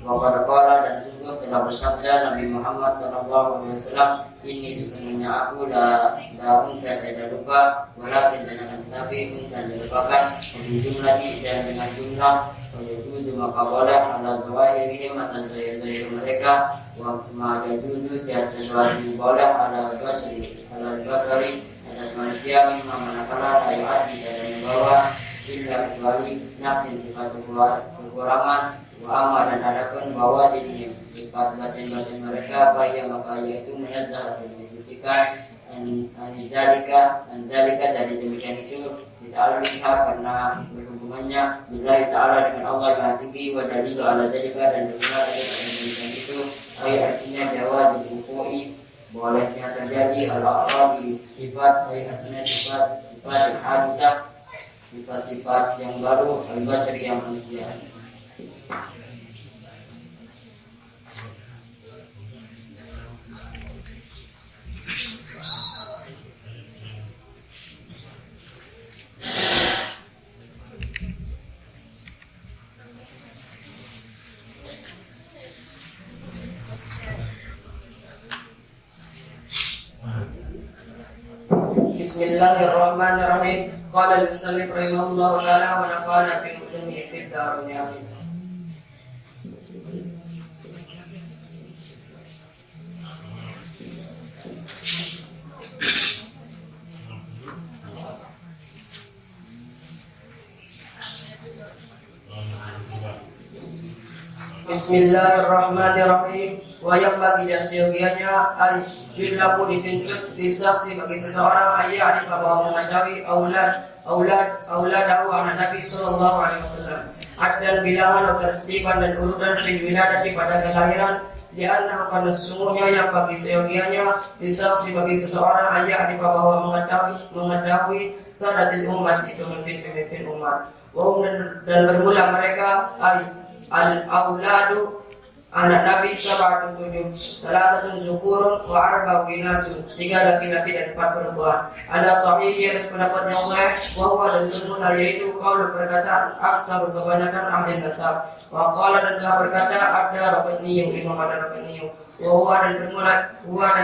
Wa qala, dan sungguh telah bersabda Nabi Muhammad sallallahu alaihi wasallam, ini sesungguhnya aku la unsa tidak lupa, walakin dan akan sapi unsa dilupakan, jumlah dan dengan jumlah wajudu maka boleh ala zawahirihim atas zahir mereka, wa ma yajudu tiada sesuatu boleh ala basari atas manusia mimma manakala ayati dan membawa illa kecuali nafsin sifat kekurangan, wa amma dan adapun bawa dirinya sifat batin mereka, bahaya maka yaitu menyadzah dan disucikan anzalika dari demikian itu dita'alluha karena berhubungannya billahi ta'ala dengan Allah yang tinggi, wa dalilu ala dzalika, dan benar dari demikian itu artinya jawab dibuku'i bolehnya terjadi al-aqradi sifat hasanah, sifat hadisah, sifat-sifat yang baru al-basri yang manusia. Bismillahirrahmanirrahim. Qala al-musannif rahimahullahu ta'ala wa nafa'ana bi ulumi fid darin amin. Bismillahirrahmanirrahim. Wa yang bagi dan seyogianya al-jillahu dituntut disaksi bagi seseorang ayat bahwa mengetahui auladahu anak Nabi sallallahu alaihi wasallam. Adlan bilangan atau tertiban dan urutan fil wiladati pada kelahiran. Lianna karena sesungguhnya yang bagi seyogianya disaksi bagi seseorang ayat bahwa mengetahui sadatil umat itu pemimpin umat. Dan bermula mereka al-auladu anak Nabi sab'atun tujuh, salah satu zukurun wa arba'u inasun, 3 laki-laki dan 4 perempuan. Ada sahih atas pendapat yang sahih bahwa dan tentunya yaitu qaul perkataan aksar kebanyakan ahli nasab. Wa qala dan telah berkata ada Rabbaniyu Imam Ad-Rabbaniyu. Wa dan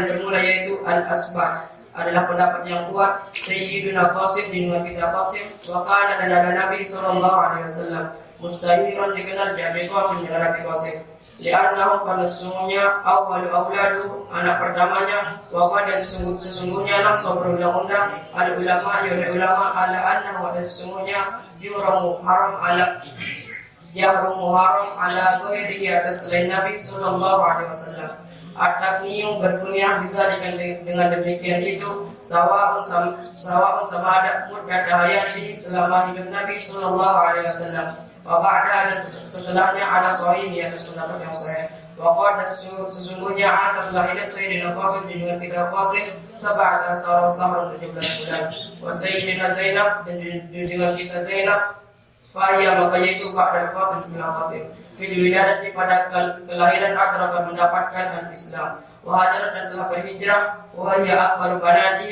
bermula yaitu al-asbat adalah pendapat yang kuat Sayyiduna Qasim di kita Qasim wa kana dan ada Nabi sallallahu alaihi wasallam mustahiran dikenal Nabi Qasim dengan Nabi Qasim li'annahu karena sesungguhnya awal auladu anak pertamanya wa dan sesungguhnya nafsu berundang-undang al ulama ya ulama ala annahu dan sesungguhnya yuramu haram ala ghairihi atas selain Nabi sallallahu alaihi wasallam. At-takniyum berkunyah bisa dengan demikian itu sawa'un sama ada muddat hayatihi selama hidup Nabi sallallahu alaihi wasallam. Wa ba'da dan setelahnya ala sahih atas pendapat yang sahih. Wa qad sesungguhnya asal telah hidup Sayyidina Qasim dengan kita Qasim sab'ata sahran 17 bulan. Wa Sayyidina Zainab dan dengan kita Zainab faya maka yaitu ba'da Qasim bin Qasim. Fil wiladati pada kelahiran akan mendapatkan al-Islam. Wahajar dan telah berhijrah. Wahya akbaru banati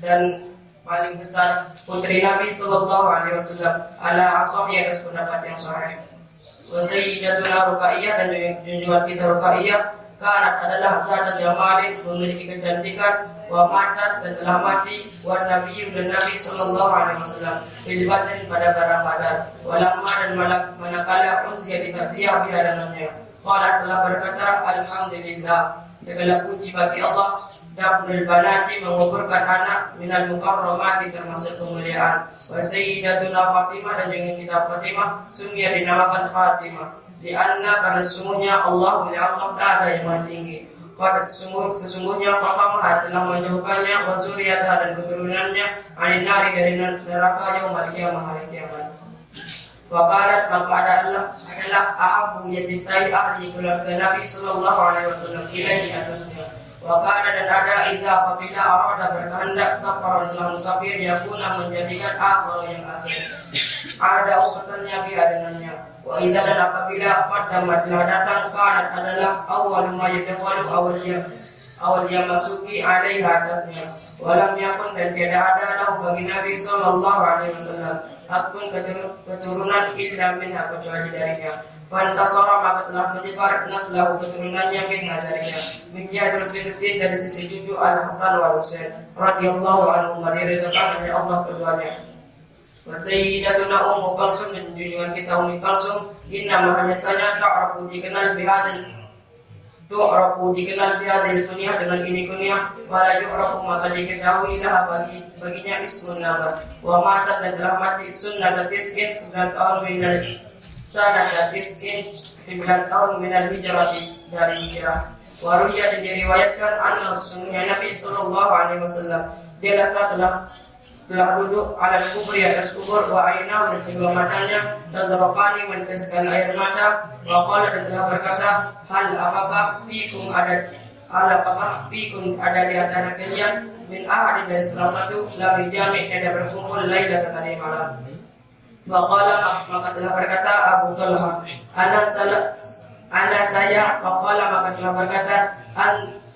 dan paling besar putri Nabi sallallahu alaihi wasallam ala ashabi atas pendapat yang sahih. Wa sayyidatuna Ruqayyah dan junjungan kita Ruqayyah kanat adalah zat yang malis memiliki kecantikan wa matat dan telah mati wa Nabi dan Nabi sallallahu alaihi wasallam bil badri pada perang Badar walamma dan manakala usia dikasih bihadannya qala telah berkata alhamdulillah segala puji bagi Allah dabnul banati menguburkan anak minal mukarramati termasuk kemuliaan wa sayyidatuna Fatimah dan juga kita Fatimah sungguh dinamakan Fatimah lianna karena sesungguhnya Allah Ta'ala yang maha tinggi pada sesungguhnya Fatimah telah menjauhkannya wa zuriyatah dan keturunannya anin nari dari neraka yaumul qiyamah hari kiamat. Waqalat maka adalah ahabbu yacintai ahli keluarga Nabi sallallahu alaihi wasallam ilaihi atasnya. Waqala dan ada idza apabila arada berkehendak safar dalam musafir yakuna menjadikan akhir yang akhir. Ada pesannya biha dengannya. Wa idza dan apabila qaddamat telah datang kanat adalah awal ma yaqulu awal yang masuki alaihi atasnya. Walam yakun dan tidak ada lahu bagi Nabi sallallahu alaihi wasallam hakun keturunan illa minha kecuali darinya. Fantasara maka telah menyebar naslahu keturunannya minha darinya. Minjadul sidqin dari sisi cucu Al-Hasan wal Husain radhiyallahu anhu meridhakan oleh Allah keduanya. Wa sayyidatuna Ummu Kalsum dan junjungan kita Ummu Kalsum inna mahanyasanya ta'rafu dikenal bihadil kunyah dengan ini kunyah wala yu'rafu maka diketahui lah baginya ismun nama wa matat dan telah mati sunnah tiskin 9 tahun minal sanata tiskin 9 tahun minal hijrati dari hijrah wa ruya dan diriwayatkan anna sesungguhnya Nabi sallallahu alaihi wasallam dia telah duduk ala kubri atas kubur wa aina dan kedua matanya tazarqani meneteskan air mata wa qala dan telah berkata apakah fikum ada di antara kalian min ahadin dari salah satu lam jami' ada berkumpul lailatan tadi malam wa qala maka telah berkata Abu Talha ana saya wa qala maka telah berkata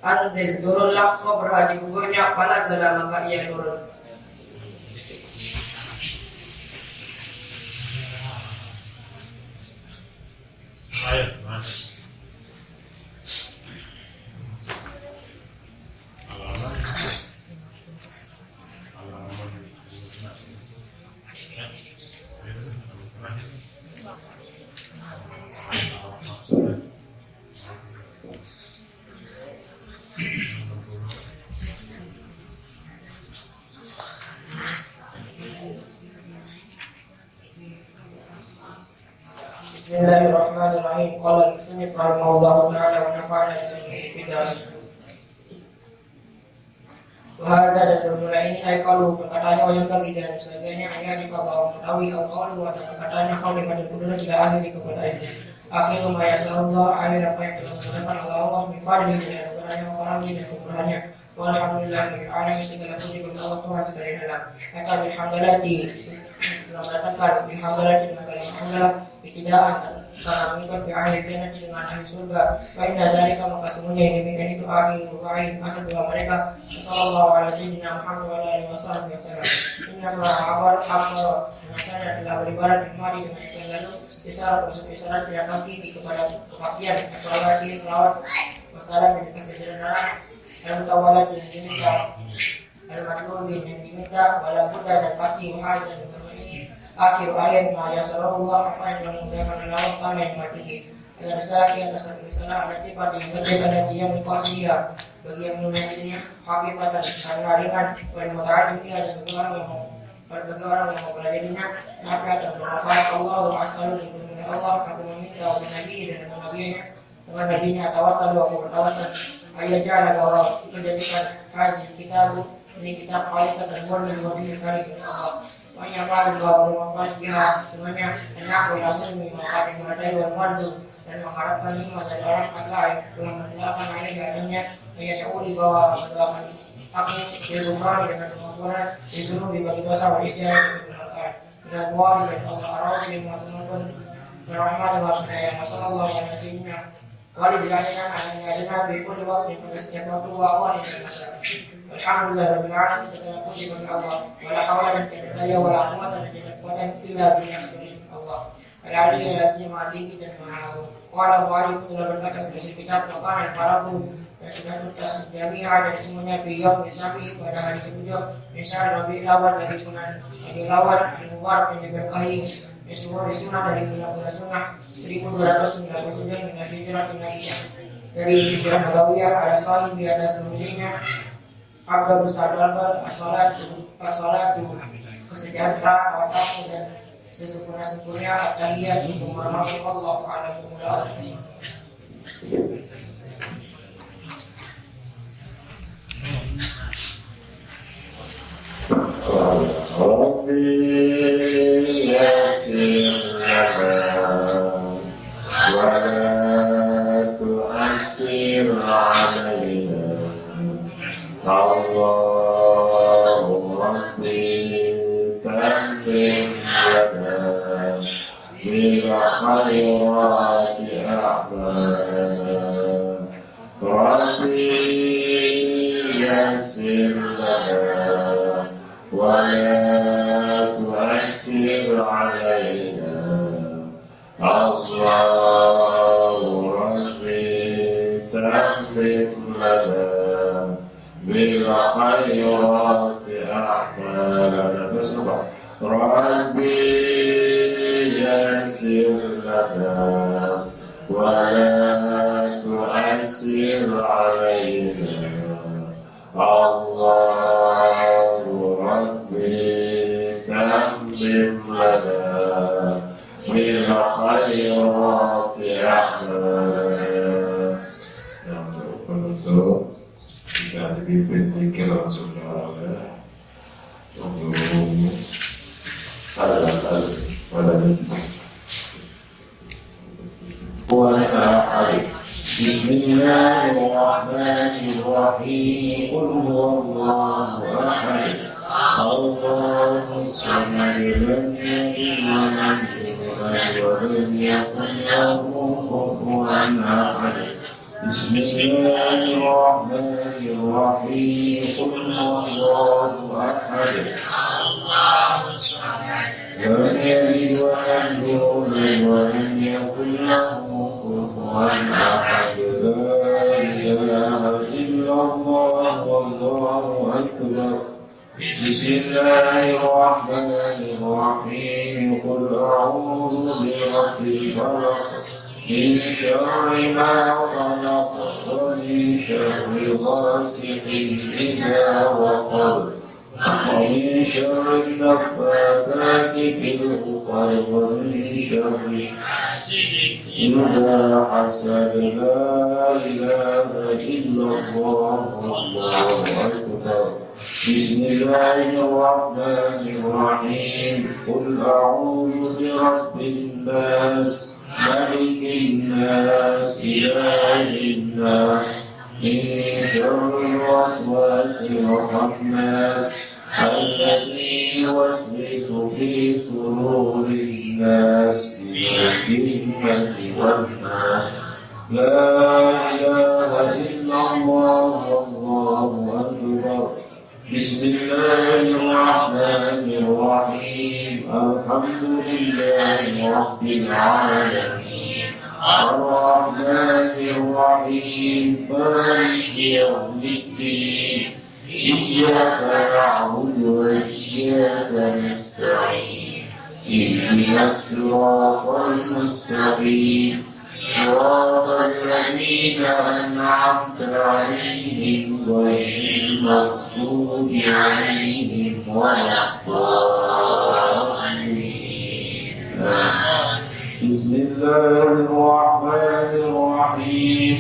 anzil turunlah kubra di kuburnya fanazala maka ia turun. Ayat mana? Halaman Bismillahirrahmanirrahim. Qala al-musannif rahimahullahu ta'ala wa nafa'ana bihi. Wahada dan bermula ini kalau perkataannya wajib bagi dan sebagainya hanya di bawah mengetahui kalau atau perkataannya kalau pada kudus tidak ahli kepada itu. Akhir Allah akhir apa yang telah dilakukan Allah mifadli dan kepadanya orang dan kepadanya. Walhamdulillah alamin segala puji bagi Allah Tuhan segala alam. Kata bihamdalati mengatakan bihamdalati dengan alhamdulillah tidak sangat mengikut ahli jannah dengan ahli surga. Baik dari kamu semuanya yang demikian itu ahli ada dua mereka. Sallallahu alaihi Muhammad wa alihi wasallam. Inna Allah saya telah beribadah di mari dengan yang lalu isyarat tidak kaki kepada kepastian selawat wassalam dan kesejahteraan dan tawalat yang diminta al-matlubin yang diminta wala buddha dan pasti wahai dan ini akhir ayat ya sallallahu apa yang memudahkan Allah Ta'ala yang mati ada sahaja ada salah ada tiba yang berbeda dan dia mengkuasai dia bagi yang menurutnya hakikatan dan ringan dan mutaati dia dan bagi orang yang mempelajarinya nafkah dan bermanfaat Allah wa as'alu dengan Allah aku meminta wa nabi dan dengan nabinya tawassul wa bertawassul ayat jalan Allah menjadikan hadis kitab ini kitab khalisah dan murni dari Allah banyak hal juga bermanfaat dia semuanya enak berhasil manfaat yang berada dan wardu dan mengharapkan nikmat dari orang lain dengan meninggalkan ayat-ayatnya syahuri bahwa mendoakan aku bergumrah dengan kemampuan disuruh dibagi dosa berisya dan wali dan Allah yang menonton berahmat dan waspada masalah yang nasinya wali dilakukan hanya Nabi pun waktu pada setiap waktu wali dan masalah. Alhamdulillah rabbil alamin segala puji bagi Allah wala haula dan tidak daya wala quwwata dan tidak kuatan illa billah Allah. Al-Aliyah lazim ma'adiki dan ma'ahu wala wali pun telah berkata di kitab Al-Quran al-Farabu dan sudah tuntas jami'ah dan semuanya biyam misabi pada hari ketujuh misal Rabi awal dari bulan Rabi awal Mubarak yang diberkahi semua di sunnah dari bulan sunnah 1297 dengan hijrah Sinaiya dari hijrah Nabawiyah ada sahih di atas semuanya Abdul Sadar as-salatu kesejahteraan awal dan sesempurna-sempurna tahiyat menghormati Allah Ta'ala Rabbi yassir lana wa la tu'assir alaina Allahu Rabbi tammim lana bil khairati a'malana Rabbi yassir lana ولا تعسر علينا الله ربي تمم لنا بالخيرات أعمالنا ربي يسر لنا ولا تعسر علينا الله ربي تمم لنا بالخيرات أعمالنا. Yang penutup kita dipimpin zikir Rasulullah untuk pada Bismillahirrahmanirrahim. Qul huwallahu ahad. Allahus samad. Lam yalid wa lam yulad wa lam yakul lahu kufuwan ahad. Bismillahirrahmanirrahim. Qul huwallahu ahad. Allahus samad. Lam yalid wa lam yulad wa lam yakul lahu kufuwan ahad. La ilaha illallah wallahu akbar. Bismillahirrahmanirrahim. الرحيم قل أعوذ برب الفلق من شر ما خلق ومن شر غاسق إذا وقب ومن شر النفاثات في العقد ومن شر إذا حسد لا إله إلا الله والله أكبر بسم الله الرحمن الرحيم قل أعوذ برب الناس ملك الناس إله الناس من شر الوسواس الخناس الذي يوسوس في صدور الناس من الجنة والناس لا إله إلا الله والله أكبر بسم الله الرحمن الرحيم الحمد لله رب العالمين الرحمن الرحيم مالك يوم الدين إياك نعبد وإياك نستعين اهدنا الصراط المستقيم صراط الذين أنعمت عليهم غير المغضوب عليهم ولا الضالين بسم الله الرحمن الرحيم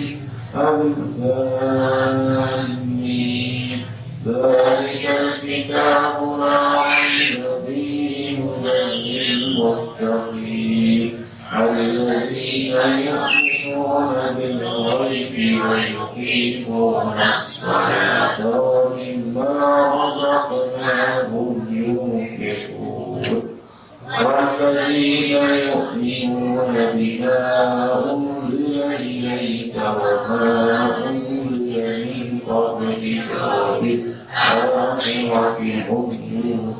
ألف لام ميم ذلك الكتاب لا ريب فيه هدى للمتقين الذين يؤمنون بالغيب ويقيمون الصلاة ومما رزقناهم ينفقون والذين يؤمنون بما أنزل إليك وما أنزل من قبلك وبالآخرة هم يوقنون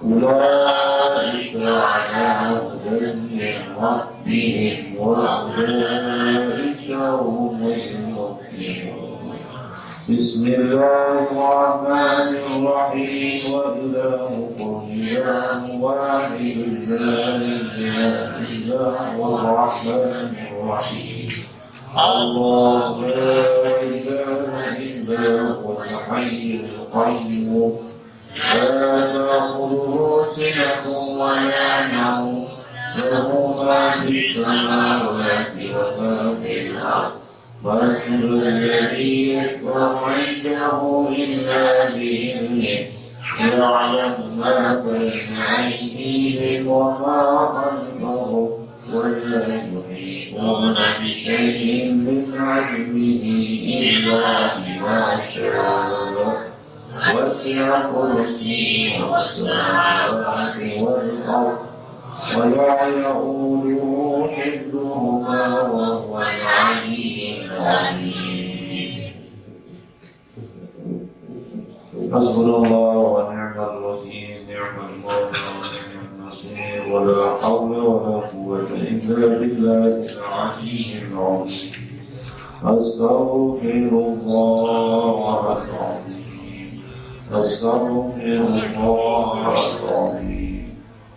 أولئك على هدى من ربهم وأولئك هم المفلحون بسم الله الرحمن الرحيم وإلهكم إله واحد لا إله إلا هو الرحمن الرحيم الله لا إله إلا هو الحي القيوم لا تأخذه سنة ولا نوم له ما في السماوات وما في الأرض من الذي يشفع عنده إلا بإذنه يعلم ما بين أيديهم وما خلفهم ولا يحيطون بشيء من علمه إلا بما شاء وسع كرسيه السماوات والأرض ولا يؤوده حفظهما وهو العلي العظيم حسبنا الله ونعم الوكيل نعم المولى ونعم النصير ولا حول ولا قوة إلا بالله العلي العظيم أستغفر الله العظيم أستغفر الله العظيم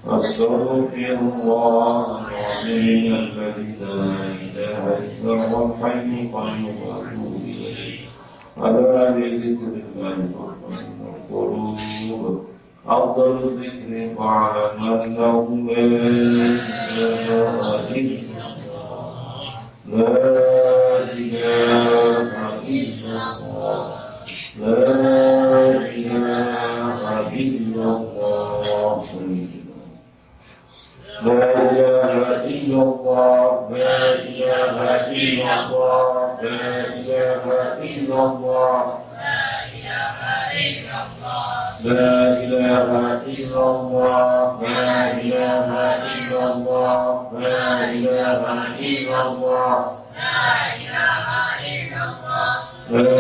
أستغفر الله العظيم الذي لا إله إلا هو الحي القيوم وأتوب إليه ألا بذكر الله تطمئن القلوب أفضل الذكر فاعلم أنه لا إله إلا الله لا إله إلا الله لا إله إلا الله لا إله إلا الله لا إله إلا الله لا إله إلا الله لا إله إلا الله لا إله إلا الله لا إله إلا الله لا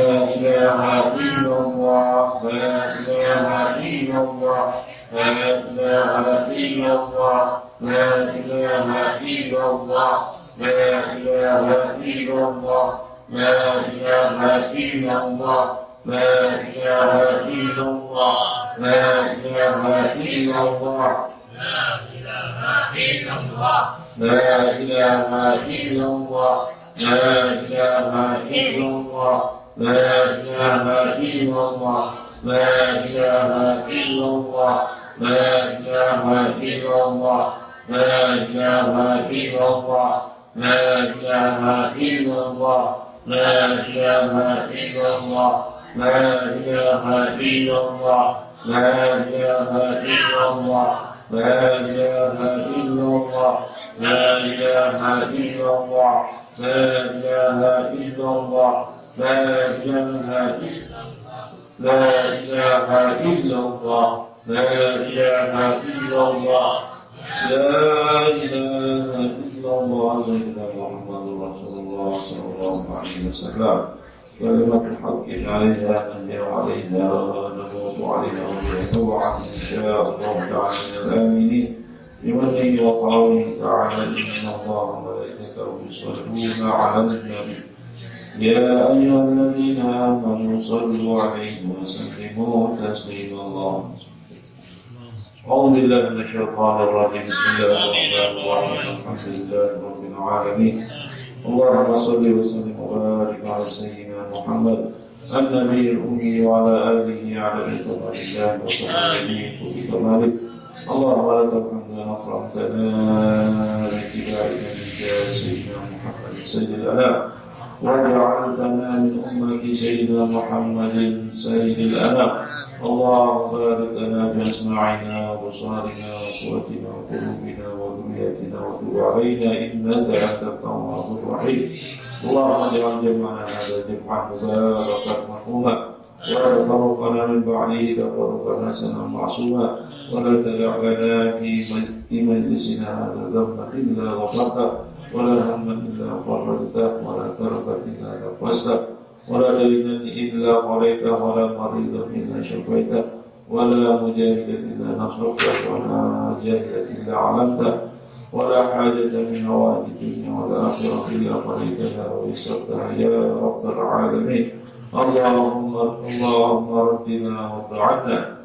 إله إلا الله لا إله إلا الله لا إله إلا الله لا إله إلا الله لا إله إلا الله لا إله إلا الله لا إله إلا الله لا إله إلا الله لا إله إلا الله لا إله إلا الله لا إله إلا الله لا إله إلا الله لا إله إلا الله لا إله إلا الله لا إله إلا الله لا إله إلا الله لا إله إلا الله لا إله إلا الله لا إله إلا الله لا إله إلا الله لا إله إلا الله لا إله لا إله إلا الله لا إله إلا الله لا إله إلا الله سيدنا محمد رسول الله صلى الله عليه وسلم كلمة الحق عليها نحيا وعليها نموت عليها ونبعث إن شاء الله تعالى من الآمنين بمنه وقوله تعالى إن الله وملائكته يصلون على النبي يا أيها الذين آمنوا صلوا عليه وسلموا تسليما اللهم أعوذ بالله من الشيطان الرجيم بسم الله الرحمن الرحيم الحمد لله رب العالمين اللهم صل وسلم وبارك على سيدنا محمد النبي الأمي وعلى آله على كمال الله وصحبه وكماله اللهم لك الحمد أكرمتنا باتباعك من سيدنا محمد سيد الأنام وجعلتنا من أمة سيدنا محمد سيد الأنام اللهم بارك لنا بأسماعنا وبصارنا وقوتنا وقلوبنا وذرياتنا وتب علينا إنك أنت التواب الرحيم اللهم اجعل جمعنا هذا جمعا مباركا مرحوما ولا تفرقنا من بعده تفرقا حسنا معصوما ولا تدع لنا في مجلسنا هذا ذنبا إلا غفرته ولا هما إلا فرجته ولا كربا إلا نفسته ولا دينا إلا قضيته ولا مريضا إلا شفيته ولا مجاهدا إلا نصرته ولا جاهدا إلا علمته ولا حاجة من هوائج الدنيا والآخرة إلا قضيتها ويسرتها يا رب العالمين اللهم ردنا وارض عنا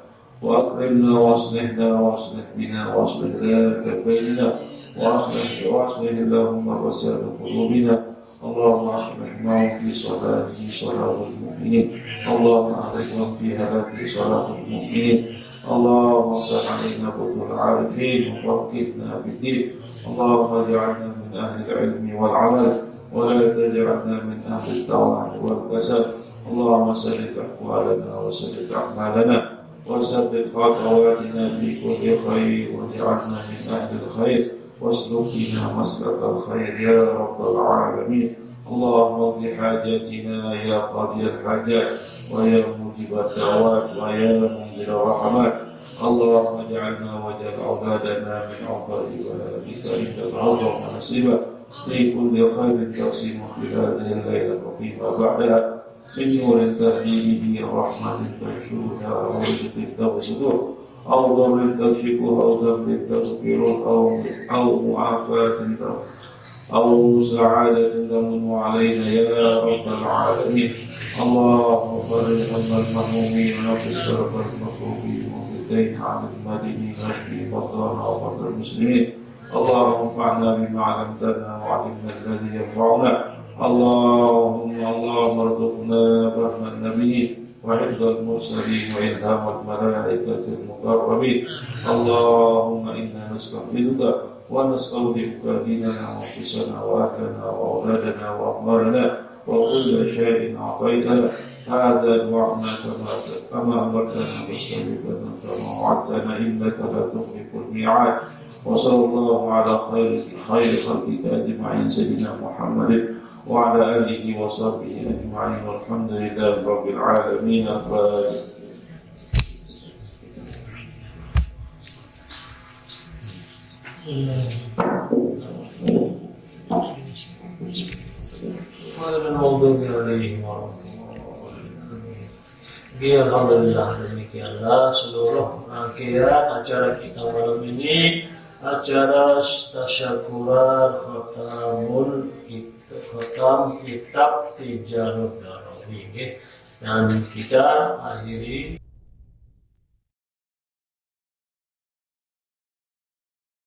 وأكرمنا وأصلحنا وأصلح بنا وأصلح ذات بيننا وأصلح اللهم وسائر قلوبنا اللهم أصلح معهم في صلاته صلاة المؤمنين اللهم أهلكهم في هلاك صلاة المؤمنين اللهم افتح علينا فتوح العارفين وفقهنا في الدين اللهم اجعلنا من أهل العلم والعمل ولا تجعلنا من أهل الطاعة والكسل اللهم سدد أقوالنا وسدد أعمالنا وسدد خطواتنا في كل خير واجعلنا من أهل الخير واسلك بنا مسلك الخير يا رب العالمين اللهم اقض حاجاتنا يا قاضي الحاجات ويا موجب الدعوات ويا منزل الرحمات اللهم اجعلنا واجعل أولادنا من عباد ولادك عند الروض ونصيبا في كل خير تقسيم في هذه الليلة وفيما بعدها من نور تهدي به رحمة تنشرها ورزق تبسطه أو ضر تكشفه أو ذنب تغفره أو معافاة أو سعادة تمن علينا يا رب العالمين اللهم فرج هم المهمومين ونفس كرب المكروبين وبالدين عن المدينين واشفي مرضانا ومرضى المسلمين اللهم انفعنا بما علمتنا وعلمنا الذي ينفعنا اللهم ارزقنا فهم النبيين وحفظ المرسلين وإلهام الملائكة المقربين اللهم إنا نستحفظك ونستودعك ديننا وانفسنا وأهلنا وأولادنا وأموالنا وكل شيء أعطيتنا هذا دعاءنا كما أمرتنا واستغفرنا كما وعدتنا إنك لا تخلف الميعاد وصلى الله على خير خلقك أجمعين سيدنا محمد وعلى آله وصحبه أجمعين والحمد لله رب العالمين الفاتحة. Alhamdulillah, demikianlah seluruh rangkaian acara kita malam ini, acara tasyakuran khatam kitab Tijarud Darawi. Dan kita akhiri